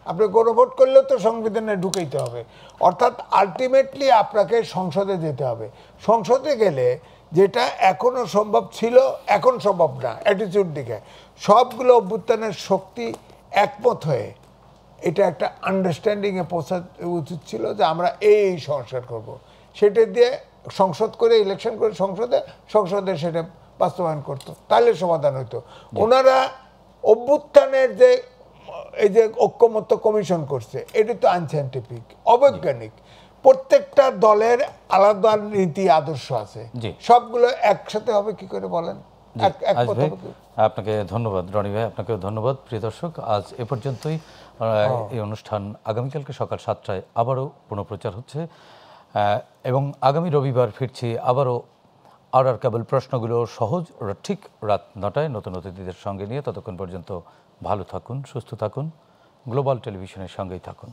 আপনি গণভোট করলেও তো সংবিধানে ঢুকাইতে হবে। অর্থাৎ আলটিমেটলি আপনাকে সংসদে যেতে হবে। সংসদে গেলে যেটা এখনো সম্ভব ছিল এখন সম্ভব না, অ্যাটিটিউড দিকে সবগুলো অভ্যুত্থানের শক্তি একমত হয়ে এটা একটা আন্ডারস্ট্যান্ডিংয়ে পৌঁছাতে উচিত ছিল যে আমরা এই সংস্কার করব। সেটা দিয়ে সংসদ করে ইলেকশন করে সংসদে সেটা বাস্তবায়ন করতো, তাহলে সমাধান হইতো। ওনারা অভ্যুত্থানের যে এই যে ঐক্যমত্য কমিশন করছে, এটা তো আনসাইন্টিফিক, অবৈজ্ঞানিক। প্রত্যেকটা দলের আলাদা নীতি আদর্শ আছে, সবগুলো একসাথে হবে কি করে বলেন? আপনাকে ধন্যবাদ রনি ভাই, আপনাকেও ধন্যবাদ। প্রিয় দর্শক, আজ এ পর্যন্তই। এই অনুষ্ঠান আগামীকালকে সকাল 7টায় আবারও পুনঃপ্রচার হচ্ছে এবং আগামী রবিবার ফিরছি আবারও আর কেবল প্রশ্নগুলো সহজ ঠিক রাত 9টায় নতুন অতিথিদের সঙ্গে নিয়ে। ততক্ষণ পর্যন্ত ভালো থাকুন, সুস্থ থাকুন, গ্লোবাল টেলিভিশনের সঙ্গেই থাকুন।